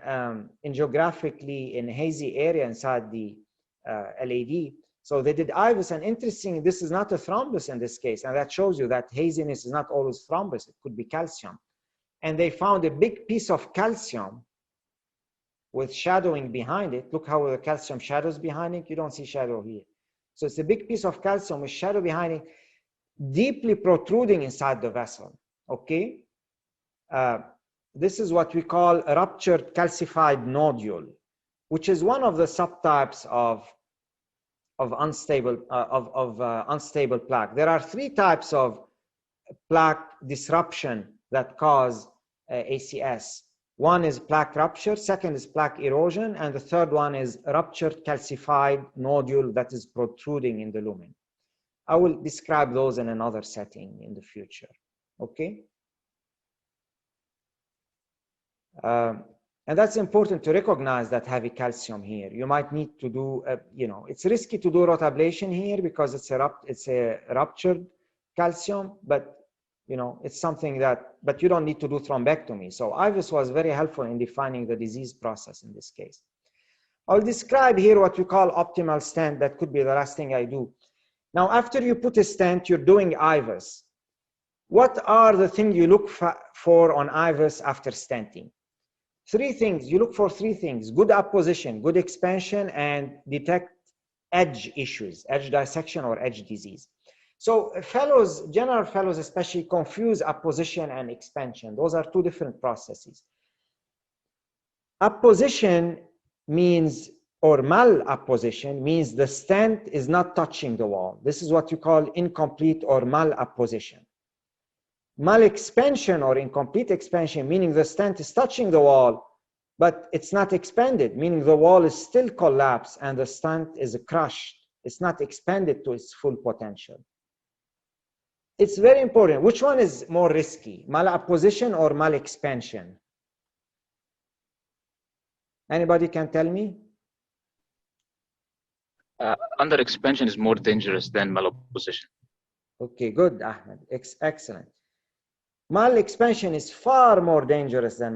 angiographically in hazy area inside the LAD. So they did IVUS, and interesting, this is not a thrombus in this case. And that shows you that haziness is not always thrombus. It could be calcium. And they found a big piece of calcium with shadowing behind it. Look how the calcium shadows behind it. You don't see shadow here. So it's a big piece of calcium with shadow behind it, deeply protruding inside the vessel, okay? This is what we call a ruptured calcified nodule, which is one of the subtypes of unstable plaque. There are three types of plaque disruption that cause ACS. One is plaque rupture, second is plaque erosion, and the third one is ruptured calcified nodule that is protruding in the lumen. I will describe those in another setting in the future, okay? And that's important to recognize that heavy calcium here. You might need to do, you know, it's risky to do rotablation here because it's a ruptured calcium, but you know, it's something that, but you don't need to do thrombectomy. So IVUS was very helpful in defining the disease process in this case. I'll describe here what we call optimal stent. That could be the last thing I do. Now, after you put a stent, you're doing IVUS. What are the things you look for on IVUS after stenting? Three things. You look for three things: good apposition, good expansion, and detect edge issues, edge dissection or edge disease. So fellows, general fellows especially, confuse apposition and expansion. Those are two different processes. Apposition means, or malapposition means the stent is not touching the wall. This is what you call incomplete or malapposition. Malexpansion or incomplete expansion, meaning the stent is touching the wall, but it's not expanded, meaning the wall is still collapsed and the stent is crushed. It's not expanded to its full potential. It's very important. Which one is more risky, malapposition or malexpansion? Anybody can tell me? under expansion is more dangerous than malapposition. Okay, good, Ahmed. Excellent. Mal-expansion is far more dangerous than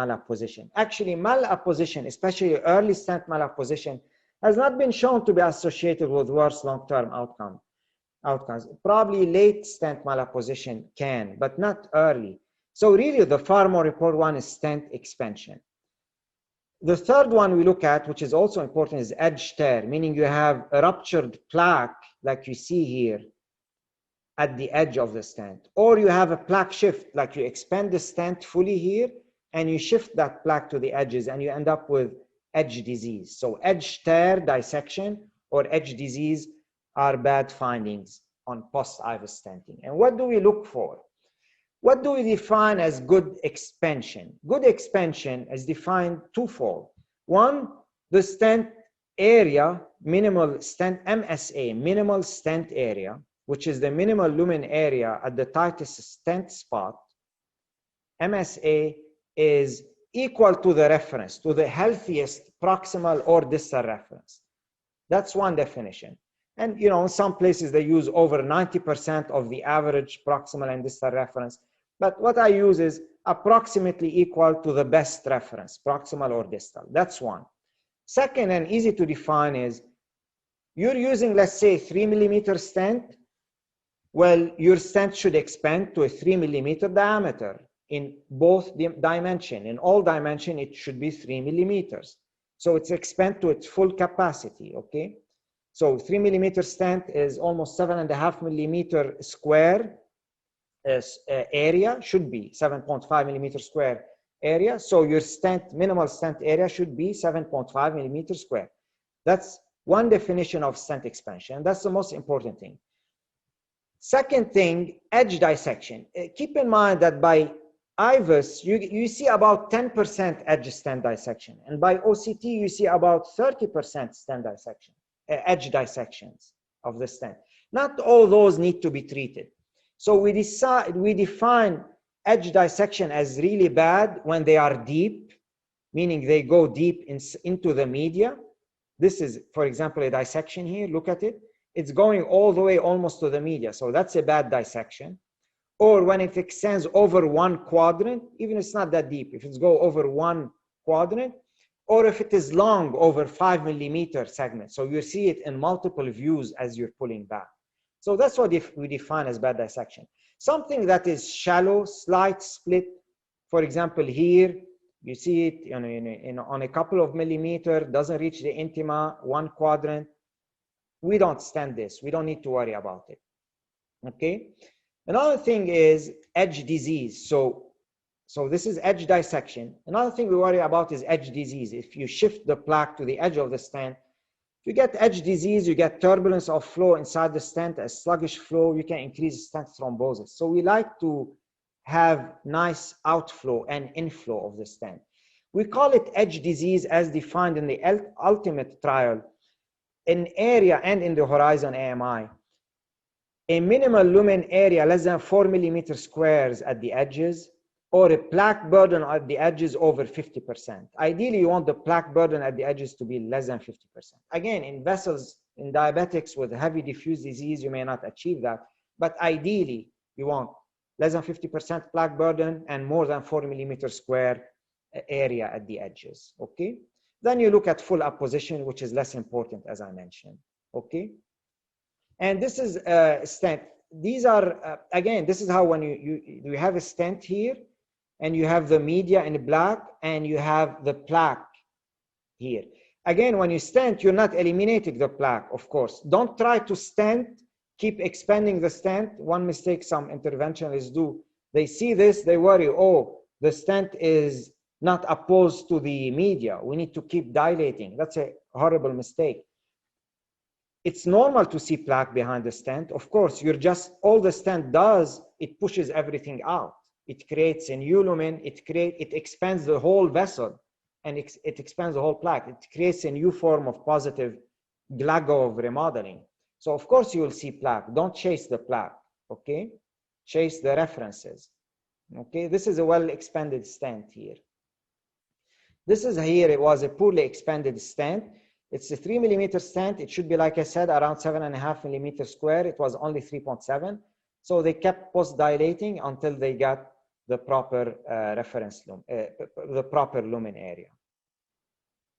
malapposition. Actually, malapposition, especially early stent malapposition, has not been shown to be associated with worse long-term outcomes. Probably late stent malapposition can, but not early. So really, the far more important one is stent expansion. The third one we look at, which is also important, is edge tear, meaning you have a ruptured plaque, like you see here, at the edge of the stent. Or you have a plaque shift, like you expand the stent fully here, and you shift that plaque to the edges, and you end up with edge disease. So edge tear dissection or edge disease are bad findings on post-IVUS stenting. And what do we look for? What do we define as good expansion? Good expansion is defined twofold. One, the stent area, minimal stent, MSA, minimal stent area, which is the minimal lumen area at the tightest stent spot. MSA is equal to the reference, to the healthiest proximal or distal reference. That's one definition. And you know, in some places they use over 90% of the average proximal and distal reference. But what I use is approximately equal to the best reference, proximal or distal. That's one. Second, and easy to define, is you're using, let's say, 3 millimeter stent. Well, your stent should expand to a 3 millimeter diameter in both dimension. In all dimension, it should be 3 millimeters. So it's expand to its full capacity, okay? So 3 millimeter stent is almost 7.5 millimeter square area, should be 7.5 millimeter square area. So your stent, minimal stent area should be 7.5 millimeter square. That's one definition of stent expansion. That's the most important thing. Second thing, edge dissection. Keep in mind that by IVUS, you see about 10% edge stent dissection. And by OCT, you see about 30% stent dissection, edge dissections of the stent. Not all those need to be treated. So we define edge dissection as really bad when they are deep, meaning they go deep into the media. This is, for example, a dissection here. Look at it. It's going all the way almost to the media. So that's a bad dissection. Or when it extends over one quadrant, even if it's not that deep, if it's go over one quadrant, or if it is long over 5 millimeter segment. So you see it in multiple views as you're pulling back. So that's what we define as bad dissection. Something that is shallow, slight split. For example, here, you see it on a couple of millimeter, doesn't reach the intima, one quadrant. We don't stand this. We don't need to worry about it. Okay? Another thing is edge disease. So this is edge dissection. Another thing we worry about is edge disease. If you shift the plaque to the edge of the stent, if you get edge disease, you get turbulence of flow inside the stent, a sluggish flow, you can increase stent thrombosis. So we like to have nice outflow and inflow of the stent. We call it edge disease as defined in the ultimate trial in area and in the horizon AMI. A minimal lumen area less than 4 millimeter squares at the edges, or a plaque burden at the edges over 50%. Ideally, you want the plaque burden at the edges to be less than 50%. Again, in vessels, in diabetics with heavy diffuse disease, you may not achieve that, but ideally, you want less than 50% plaque burden and more than 4 millimeter square area at the edges, okay? Then you look at full apposition, which is less important, as I mentioned, okay? And this is a stent. These are, again, this is how when you have a stent here, and you have the media in black, and you have the plaque here. Again, when you stent, you're not eliminating the plaque, of course. Don't try to stent, keep expanding the stent. One mistake some interventionalists do, they see this, they worry, oh, the stent is not opposed to the media. We need to keep dilating. That's a horrible mistake. It's normal to see plaque behind the stent. Of course, all the stent does, it pushes everything out. It creates a new lumen, it expands the whole vessel, and it expands the whole plaque. It creates a new form of positive glago of remodeling. So of course you will see plaque. Don't chase the plaque, okay? Chase the references, okay? This is a well-expanded stent here. This is here, it was a poorly expanded stent. It's a 3 millimeter stent. It should be, like I said, around 7.5 millimeters square. It was only 3.7. So they kept post-dilating until they got the proper reference lumen, the proper lumen area.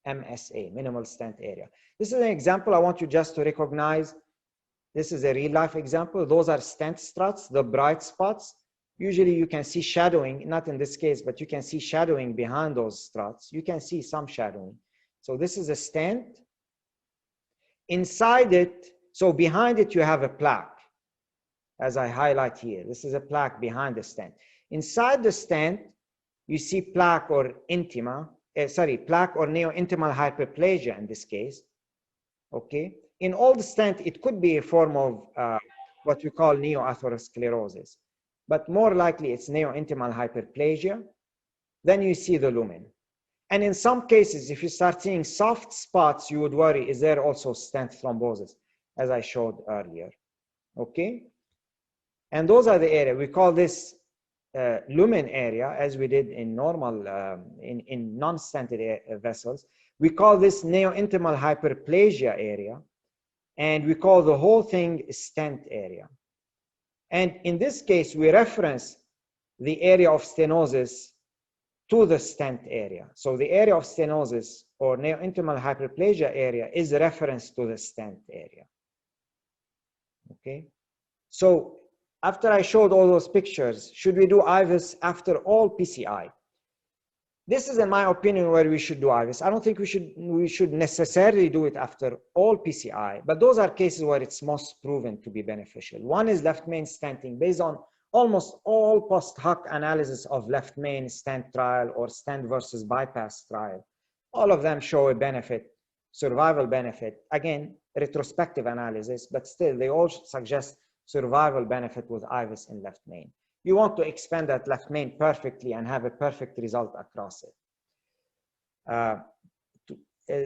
MSA, minimal stent area. This is an example I want you just to recognize. This is a real-life example. Those are stent struts, the bright spots. Usually you can see shadowing, not in this case, but you can see shadowing behind those struts. You can see some shadowing. So this is a stent. Inside it, so behind it, you have a plaque, as I highlight here. This is a plaque behind the stent. Inside the stent, you see plaque or intima, plaque or neo-intimal hyperplasia in this case. Okay. In all the stent, it could be a form of what we call neo-atherosclerosis, but more likely it's neo-intimal hyperplasia. Then you see the lumen. And in some cases, if you start seeing soft spots, you would worry, is there also stent thrombosis, as I showed earlier? Okay. And those are the area. We call this lumen area, as we did in normal, in non-stented vessels. We call this neo-intimal hyperplasia area. And we call the whole thing stent area. And in this case, we reference the area of stenosis to the stent area. So the area of stenosis or neo-intimal hyperplasia area is a reference to the stent area. Okay. So after I showed all those pictures, should we do IVUS after all PCI? This is, in my opinion, where we should do IVUS. I don't think we should necessarily do it after all PCI, but those are cases where it's most proven to be beneficial. One is left main stenting. Based on almost all post hoc analysis of left main stent trial or stent versus bypass trial, all of them show a benefit, survival benefit. Again, retrospective analysis, but still they all suggest survival benefit with IVUS in left main. You want to expand that left main perfectly and have a perfect result across it.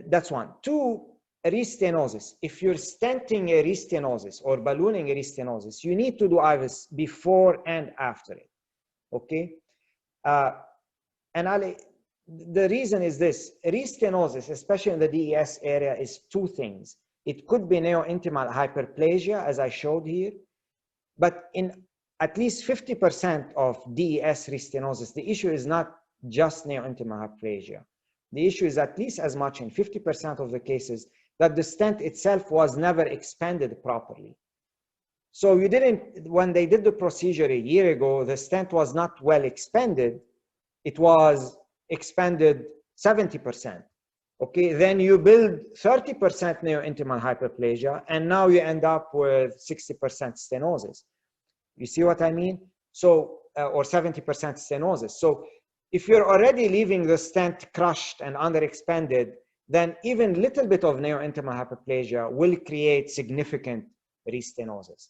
That's one. Two, restenosis. If you're stenting a restenosis or ballooning a restenosis, you need to do IVUS before and after it. Okay. The reason is this: restenosis, especially in the DES area, is two things. It could be neo-intimal hyperplasia, as I showed here, but in at least 50% of DES restenosis, the issue is not just neo-intimal hyperplasia. The issue is at least as much in 50% of the cases that the stent itself was never expanded properly. So you didn't, when they did the procedure a year ago, the stent was not well expanded. It was expanded 70%. Okay, then you build 30% neo-intimal hyperplasia, and now you end up with 60% stenosis. You see what I mean? So, or 70% stenosis. So if you're already leaving the stent crushed and underexpanded, then even little bit of neo-intimal hyperplasia will create significant restenosis.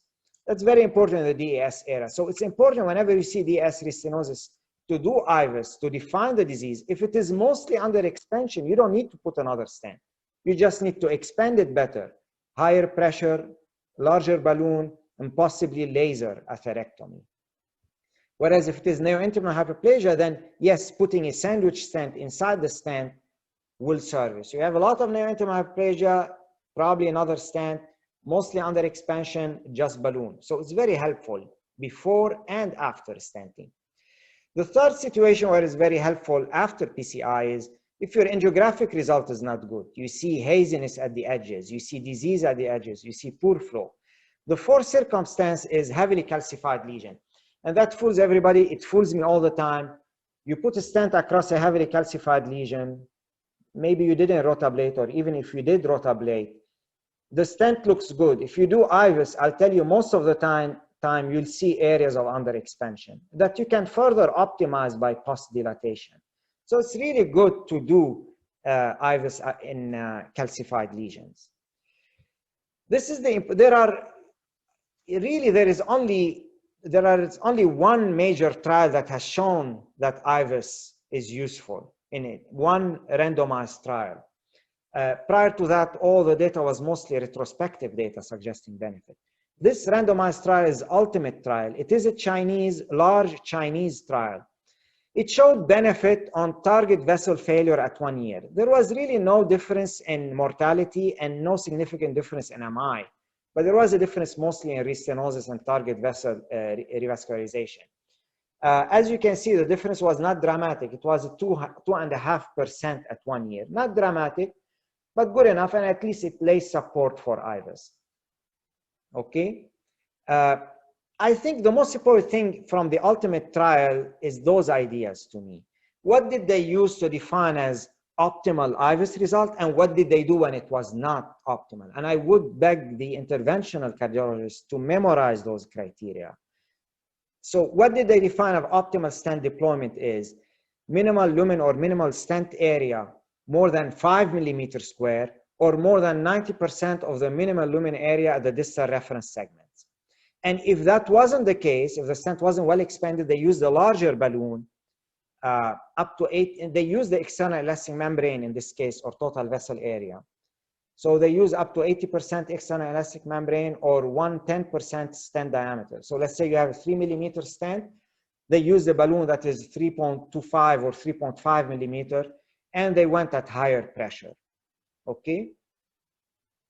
That's very important in the DES era. So it's important whenever you see DES restenosis to do IVUS, to define the disease. If it is mostly under expansion, you don't need to put another stent. You just need to expand it better. Higher pressure, larger balloon, and possibly laser atherectomy. Whereas if it is neo-intimal hyperplasia, then yes, putting a sandwich stent inside the stent will serve. So you have a lot of neo-intimal hyperplasia, probably another stent, mostly under expansion, just balloon. So it's very helpful before and after stenting. The third situation where it's very helpful after PCI is if your angiographic result is not good. You see haziness at the edges, you see disease at the edges, you see poor flow. The fourth circumstance is heavily calcified lesion. And that fools everybody. It fools me all the time. You put a stent across a heavily calcified lesion. Maybe you didn't rotablate, or even if you did rotablate, the stent looks good. If you do IVUS, I'll tell you most of the time you'll see areas of underexpansion that you can further optimize by post-dilatation. So it's really good to do IVUS in calcified lesions. This is there is only one major trial that has shown that IVUS is useful in it, one randomized trial. Prior to that, all the data was mostly retrospective data suggesting benefit. This randomized trial is ultimate trial. It is a large Chinese trial. It showed benefit on target vessel failure at 1 year. There was really no difference in mortality and no significant difference in MI, but there was a difference mostly in restenosis and target vessel revascularization. As you can see, the difference was not dramatic. It was 2.5% at 1 year. Not dramatic, but good enough, and at least it lays support for IVUS. Okay. I think the most important thing from the ultimate trial is those ideas to me. What did they use to define as optimal IVUS result, and what did they do when it was not optimal? And I would beg the interventional cardiologists to memorize those criteria. So what did they define of optimal stent deployment is minimal lumen or minimal stent area more than 5 millimeters square or more than 90% of the minimal lumen area at the distal reference segments. And if that wasn't the case, if the stent wasn't well expanded, they used a larger balloon up to 8, and they use the external elastic membrane in this case, or total vessel area. So they use up to 80% external elastic membrane or 1/10% stent diameter. So let's say you have a 3 millimeter stent, they use the balloon that is 3.25 or 3.5 millimeter, and they went at higher pressure. Okay.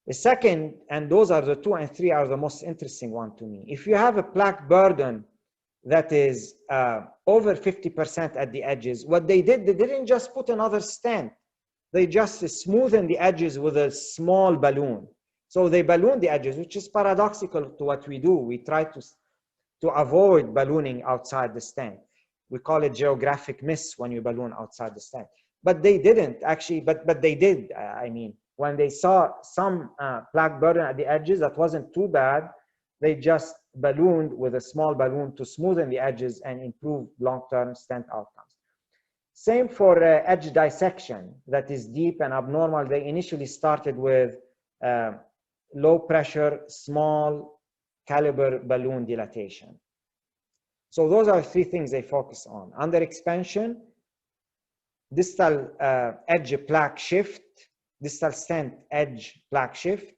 The second, and those are the 2 and 3 are the most interesting one to me. If you have a plaque burden that is over 50% at the edges, what they did, they didn't just put another stent. They just smoothen the edges with a small balloon. So they balloon the edges, which is paradoxical to what we do. We try to avoid ballooning outside the stent. We call it geographic miss when you balloon outside the stent. But they didn't actually, but they did, I mean. When they saw some plaque burden at the edges that wasn't too bad, they just ballooned with a small balloon to smoothen the edges and improve long-term stent outcomes. Same for edge dissection that is deep and abnormal. They initially started with low pressure, small caliber balloon dilatation. So those are 3 things they focus on: under expansion, distal edge plaque shift, distal stent edge plaque shift,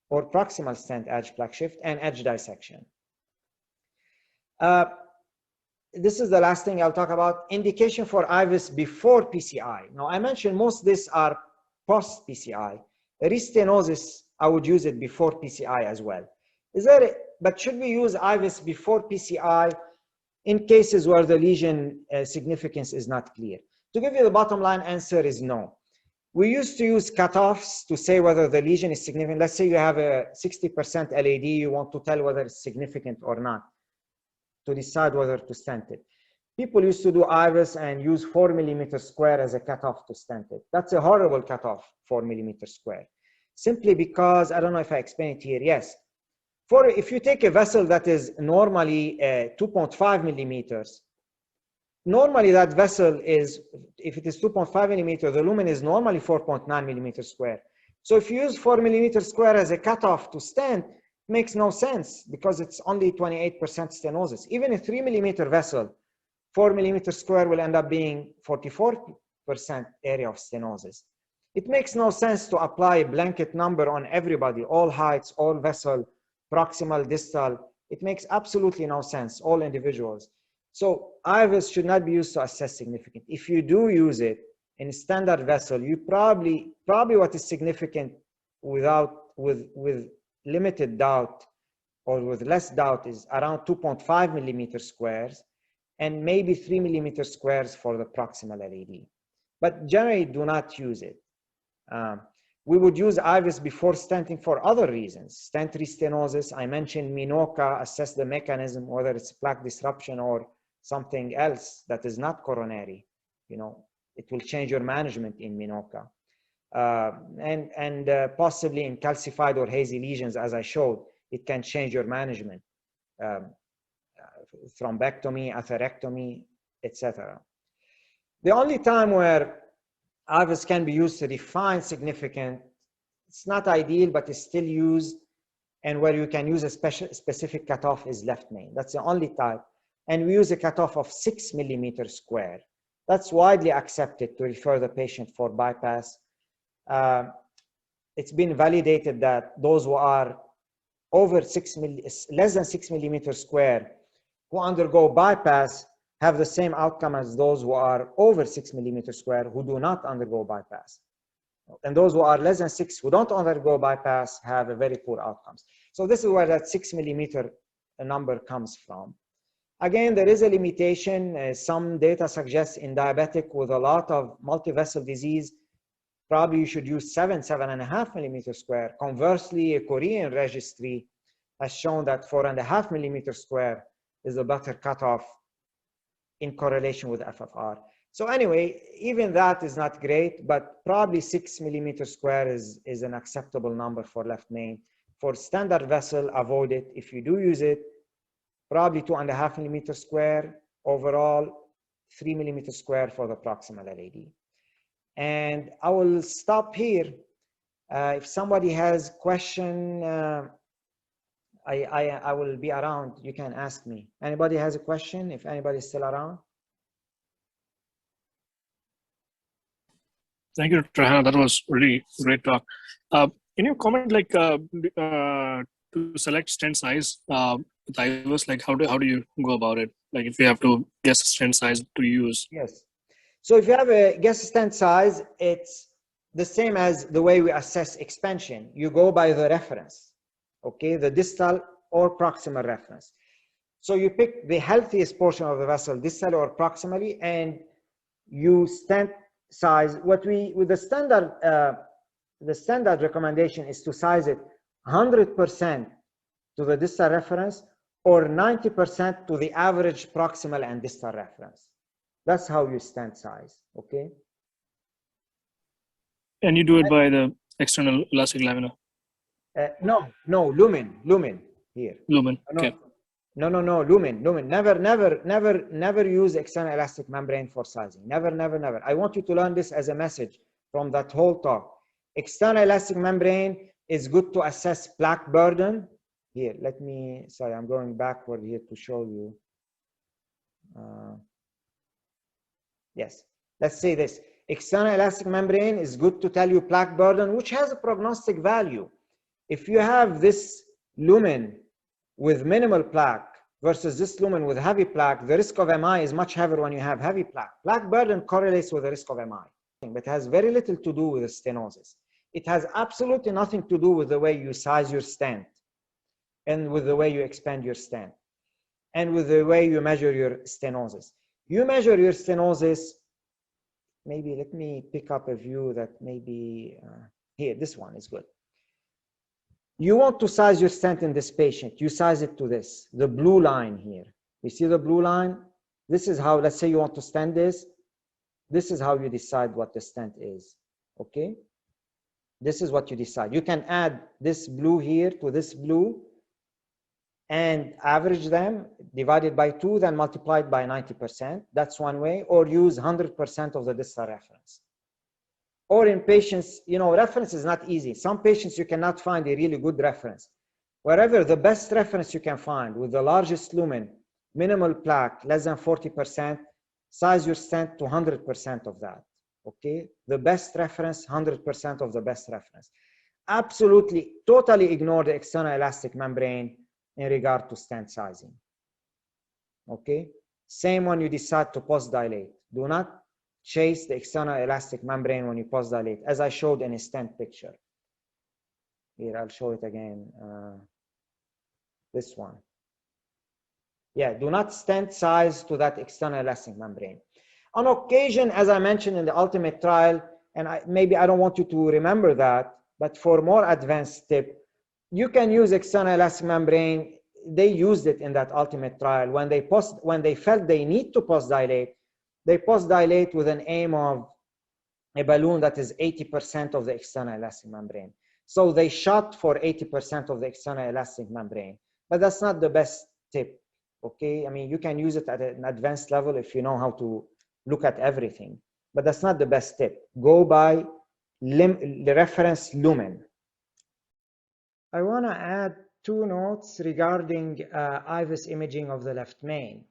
or proximal stent edge plaque shift, and edge dissection. This is the last thing I'll talk about: indication for IVUS before PCI. Now, I mentioned most of these are post-PCI. Restenosis, I would use it before PCI as well. But should we use IVUS before PCI in cases where the lesion significance is not clear? To give you the bottom line answer is no. We used to use cutoffs to say whether the lesion is significant. Let's say you have a 60% LAD, you want to tell whether it's significant or not, to decide whether to stent it. People used to do IVUS and use 4 millimeters square as a cutoff to stent it. That's a horrible cutoff, 4 millimeters square. Simply because, I don't know if I explained it here, yes. If you take a vessel that is normally 2.5 millimeters, normally that vessel is, if it is 2.5 millimeter, the lumen is normally 4.9 millimeters square. So if you use 4 millimeters square as a cutoff to stent, it makes no sense because it's only 28% stenosis. Even a 3 millimeter vessel, 4 millimeters square will end up being 44% area of stenosis. It makes no sense to apply a blanket number on everybody, all heights, all vessel, proximal, distal. It makes absolutely no sense, all individuals. So IVUS should not be used to assess significance. If you do use it in a standard vessel, you probably what is significant with limited doubt or with less doubt is around 2.5 millimeter squares and maybe 3 millimeter squares for the proximal LAD. But generally do not use it. We would use IVUS before stenting for other reasons. Stent restenosis, I mentioned MINOCA, assess the mechanism, whether it's plaque disruption or something else that is not coronary. You know, it will change your management in MINOCA. And possibly in calcified or hazy lesions, as I showed, it can change your management. Thrombectomy, atherectomy, etc. The only time where IVUS can be used to define significant, it's not ideal, but it's still used, and where you can use a specific cutoff is left main. That's the only type. And we use a cutoff of 6 millimeters square. That's widely accepted to refer the patient for bypass. It's been validated that those who are over less than 6 millimeters square who undergo bypass have the same outcome as those who are over 6 millimeters square who do not undergo bypass. And those who are less than 6 who don't undergo bypass have a very poor outcomes. So this is where that 6 millimeter number comes from. Again, there is a limitation. Some data suggests in diabetic with a lot of multi-vessel disease, probably you should use 7.5 millimeters square. Conversely, a Korean registry has shown that 4.5 millimeters square is a better cutoff in correlation with FFR. So anyway, even that is not great, but probably 6 millimeters square is an acceptable number for left main. For standard vessel, avoid it. If you do use it, probably 2.5 millimeters square overall, 3 millimeters square for the proximal LAD. And I will stop here. If somebody has question, I will be around. You can ask me. Anybody has a question? If anybody is still around. Thank you, Dr. Hanna. That was really great talk. Can you comment like to select stent size with IVUS? Like how do you go about it? Like if you have to guess stent size to use? Yes. So if you have a guess stent size, it's the same as the way we assess expansion. You go by the reference, okay, the distal or proximal reference. So you pick the healthiest portion of the vessel, distal or proximally, and you stent size. What we with the standard recommendation is to size it 100% to the distal reference or 90% to the average proximal and distal reference. That's how you stent size, okay? And you do it by the external elastic lamina? No, lumen here. Lumen, okay. No, lumen. Never use external elastic membrane for sizing. Never. I want you to learn this as a message from that whole talk. External elastic membrane is good to assess plaque burden. Here, sorry, I'm going backward here to show you. Yes, let's say this. External elastic membrane is good to tell you plaque burden, which has a prognostic value. If you have this lumen with minimal plaque versus this lumen with heavy plaque, the risk of MI is much heavier when you have heavy plaque. Plaque burden correlates with the risk of MI, but has very little to do with the stenosis. It has absolutely nothing to do with the way you size your stent and with the way you expand your stent and with the way you measure your stenosis. You measure your stenosis, maybe let me pick up a view that maybe here, this one is good. You want to size your stent in this patient. You size it to this, the blue line here. You see the blue line? This is how, let's say you want to stent this. This is how you decide what the stent is, okay? This is what you decide. You can add this blue here to this blue and average them, divided by 2, then multiplied by 90%. That's one way, or use 100% of the distal reference. Or in patients, you know, reference is not easy. Some patients you cannot find a really good reference. Wherever the best reference you can find with the largest lumen, minimal plaque, less than 40%, size your stent to 100% of that, okay? The best reference, 100% of the best reference. Absolutely, totally ignore the external elastic membrane in regard to stent sizing, okay? Same when you decide to post-dilate. Do not chase the external elastic membrane when you post-dilate, as I showed in a stent picture. Here, I'll show it again. This one. Yeah, do not stent size to that external elastic membrane. On occasion, as I mentioned in the ultimate trial, and maybe I don't want you to remember that, but for more advanced tip, you can use external elastic membrane. They used it in that ultimate trial. When they felt they need to post-dilate, they post-dilate with an aim of a balloon that is 80% of the external elastic membrane. So they shot for 80% of the external elastic membrane, but that's not the best tip, okay? I mean, you can use it at an advanced level if you know how to look at everything, but that's not the best tip. Go by the reference lumen. I want to add 2 notes regarding IVUS imaging of the left main.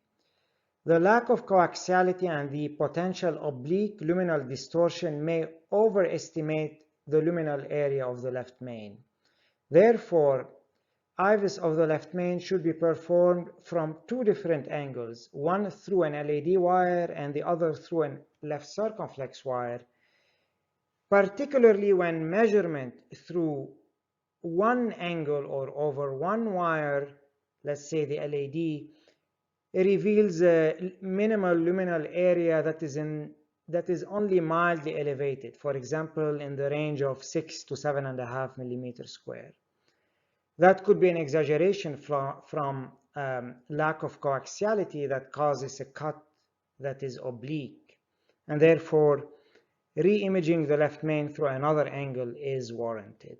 The lack of coaxiality and the potential oblique luminal distortion may overestimate the luminal area of the left main. Therefore, IVUS of the left main should be performed from two different angles, one through an LAD wire and the other through a left circumflex wire, particularly when measurement through one angle or over one wire, let's say the LAD, reveals a minimal luminal area that is only mildly elevated, for example, in the range of 6 to 7.5 millimeters square. That could be an exaggeration from lack of coaxiality that causes a cut that is oblique, and therefore re-imaging the left main through another angle is warranted.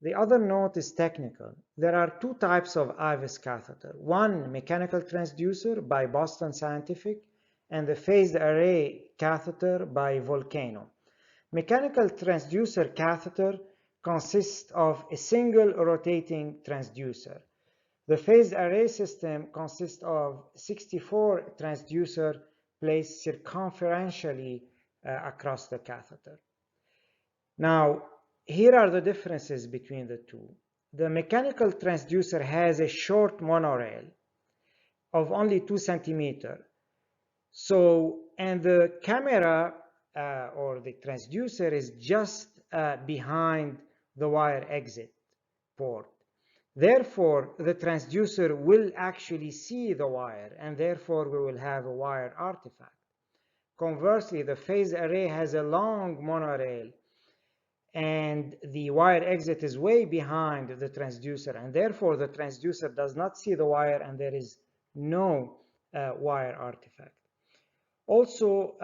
The other note is technical. There are two types of IVUS catheter. One, mechanical transducer by Boston Scientific, and the phased array catheter by Volcano. Mechanical transducer catheter consists of a single rotating transducer. The phased array system consists of 64 transducers placed circumferentially across the catheter. Now, here are the differences between the two. The mechanical transducer has a short monorail of only 2 centimeters. And the camera or the transducer is just behind the wire exit port. Therefore, the transducer will actually see the wire, and therefore we will have a wire artifact. Conversely, the phased array has a long monorail, and the wire exit is way behind the transducer, and therefore the transducer does not see the wire, and there is no wire artifact. Also,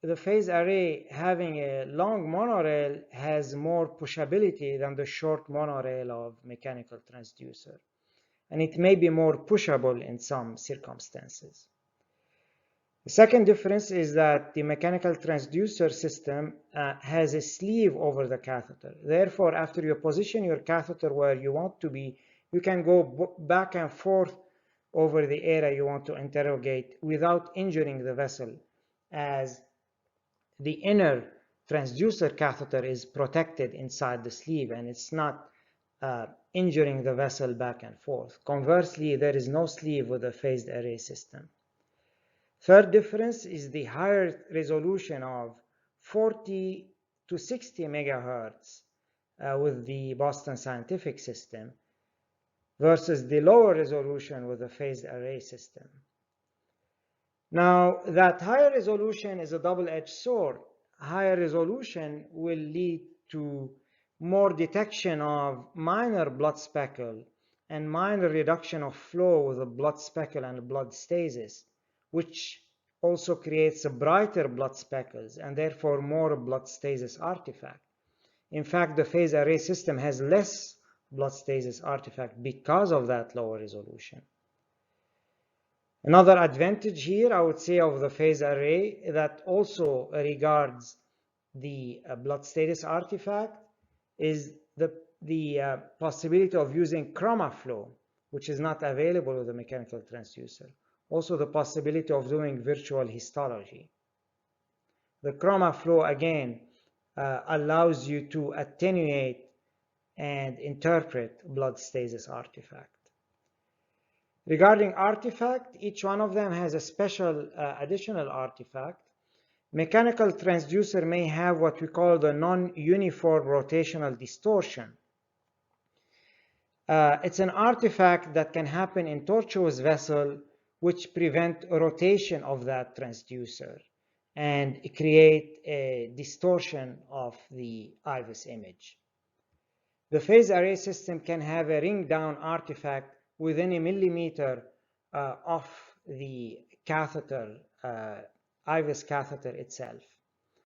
the phased array having a long monorail has more pushability than the short monorail of mechanical transducer, and it may be more pushable in some circumstances. The second difference is that the mechanical transducer system has a sleeve over the catheter. Therefore, after you position your catheter where you want to be, you can go back and forth over the area you want to interrogate without injuring the vessel, as the inner transducer catheter is protected inside the sleeve and it's not injuring the vessel back and forth. Conversely, there is no sleeve with the phased array system. Third difference is the higher resolution of 40 to 60 megahertz with the Boston Scientific system versus the lower resolution with the phased array system. Now, that higher resolution is a double-edged sword. Higher resolution will lead to more detection of minor blood speckle and minor reduction of flow with the blood speckle and blood stasis, which also creates a brighter blood speckles and therefore more blood stasis artifact. In fact, the phased array system has less blood stasis artifact because of that lower resolution. Another advantage here, I would say, of the phased array that also regards the blood status artifact is the possibility of using chroma flow, which is not available with the mechanical transducer. Also, the possibility of doing virtual histology. The chroma flow, again, allows you to attenuate and interpret blood stasis artifact. Regarding artifact, each one of them has a special additional artifact. Mechanical transducer may have what we call the non-uniform rotational distortion. It's an artifact that can happen in tortuous vessel which prevent rotation of that transducer and create a distortion of the IVUS image. The phased array system can have a ring down artifact within a millimeter of the catheter, IVUS catheter itself.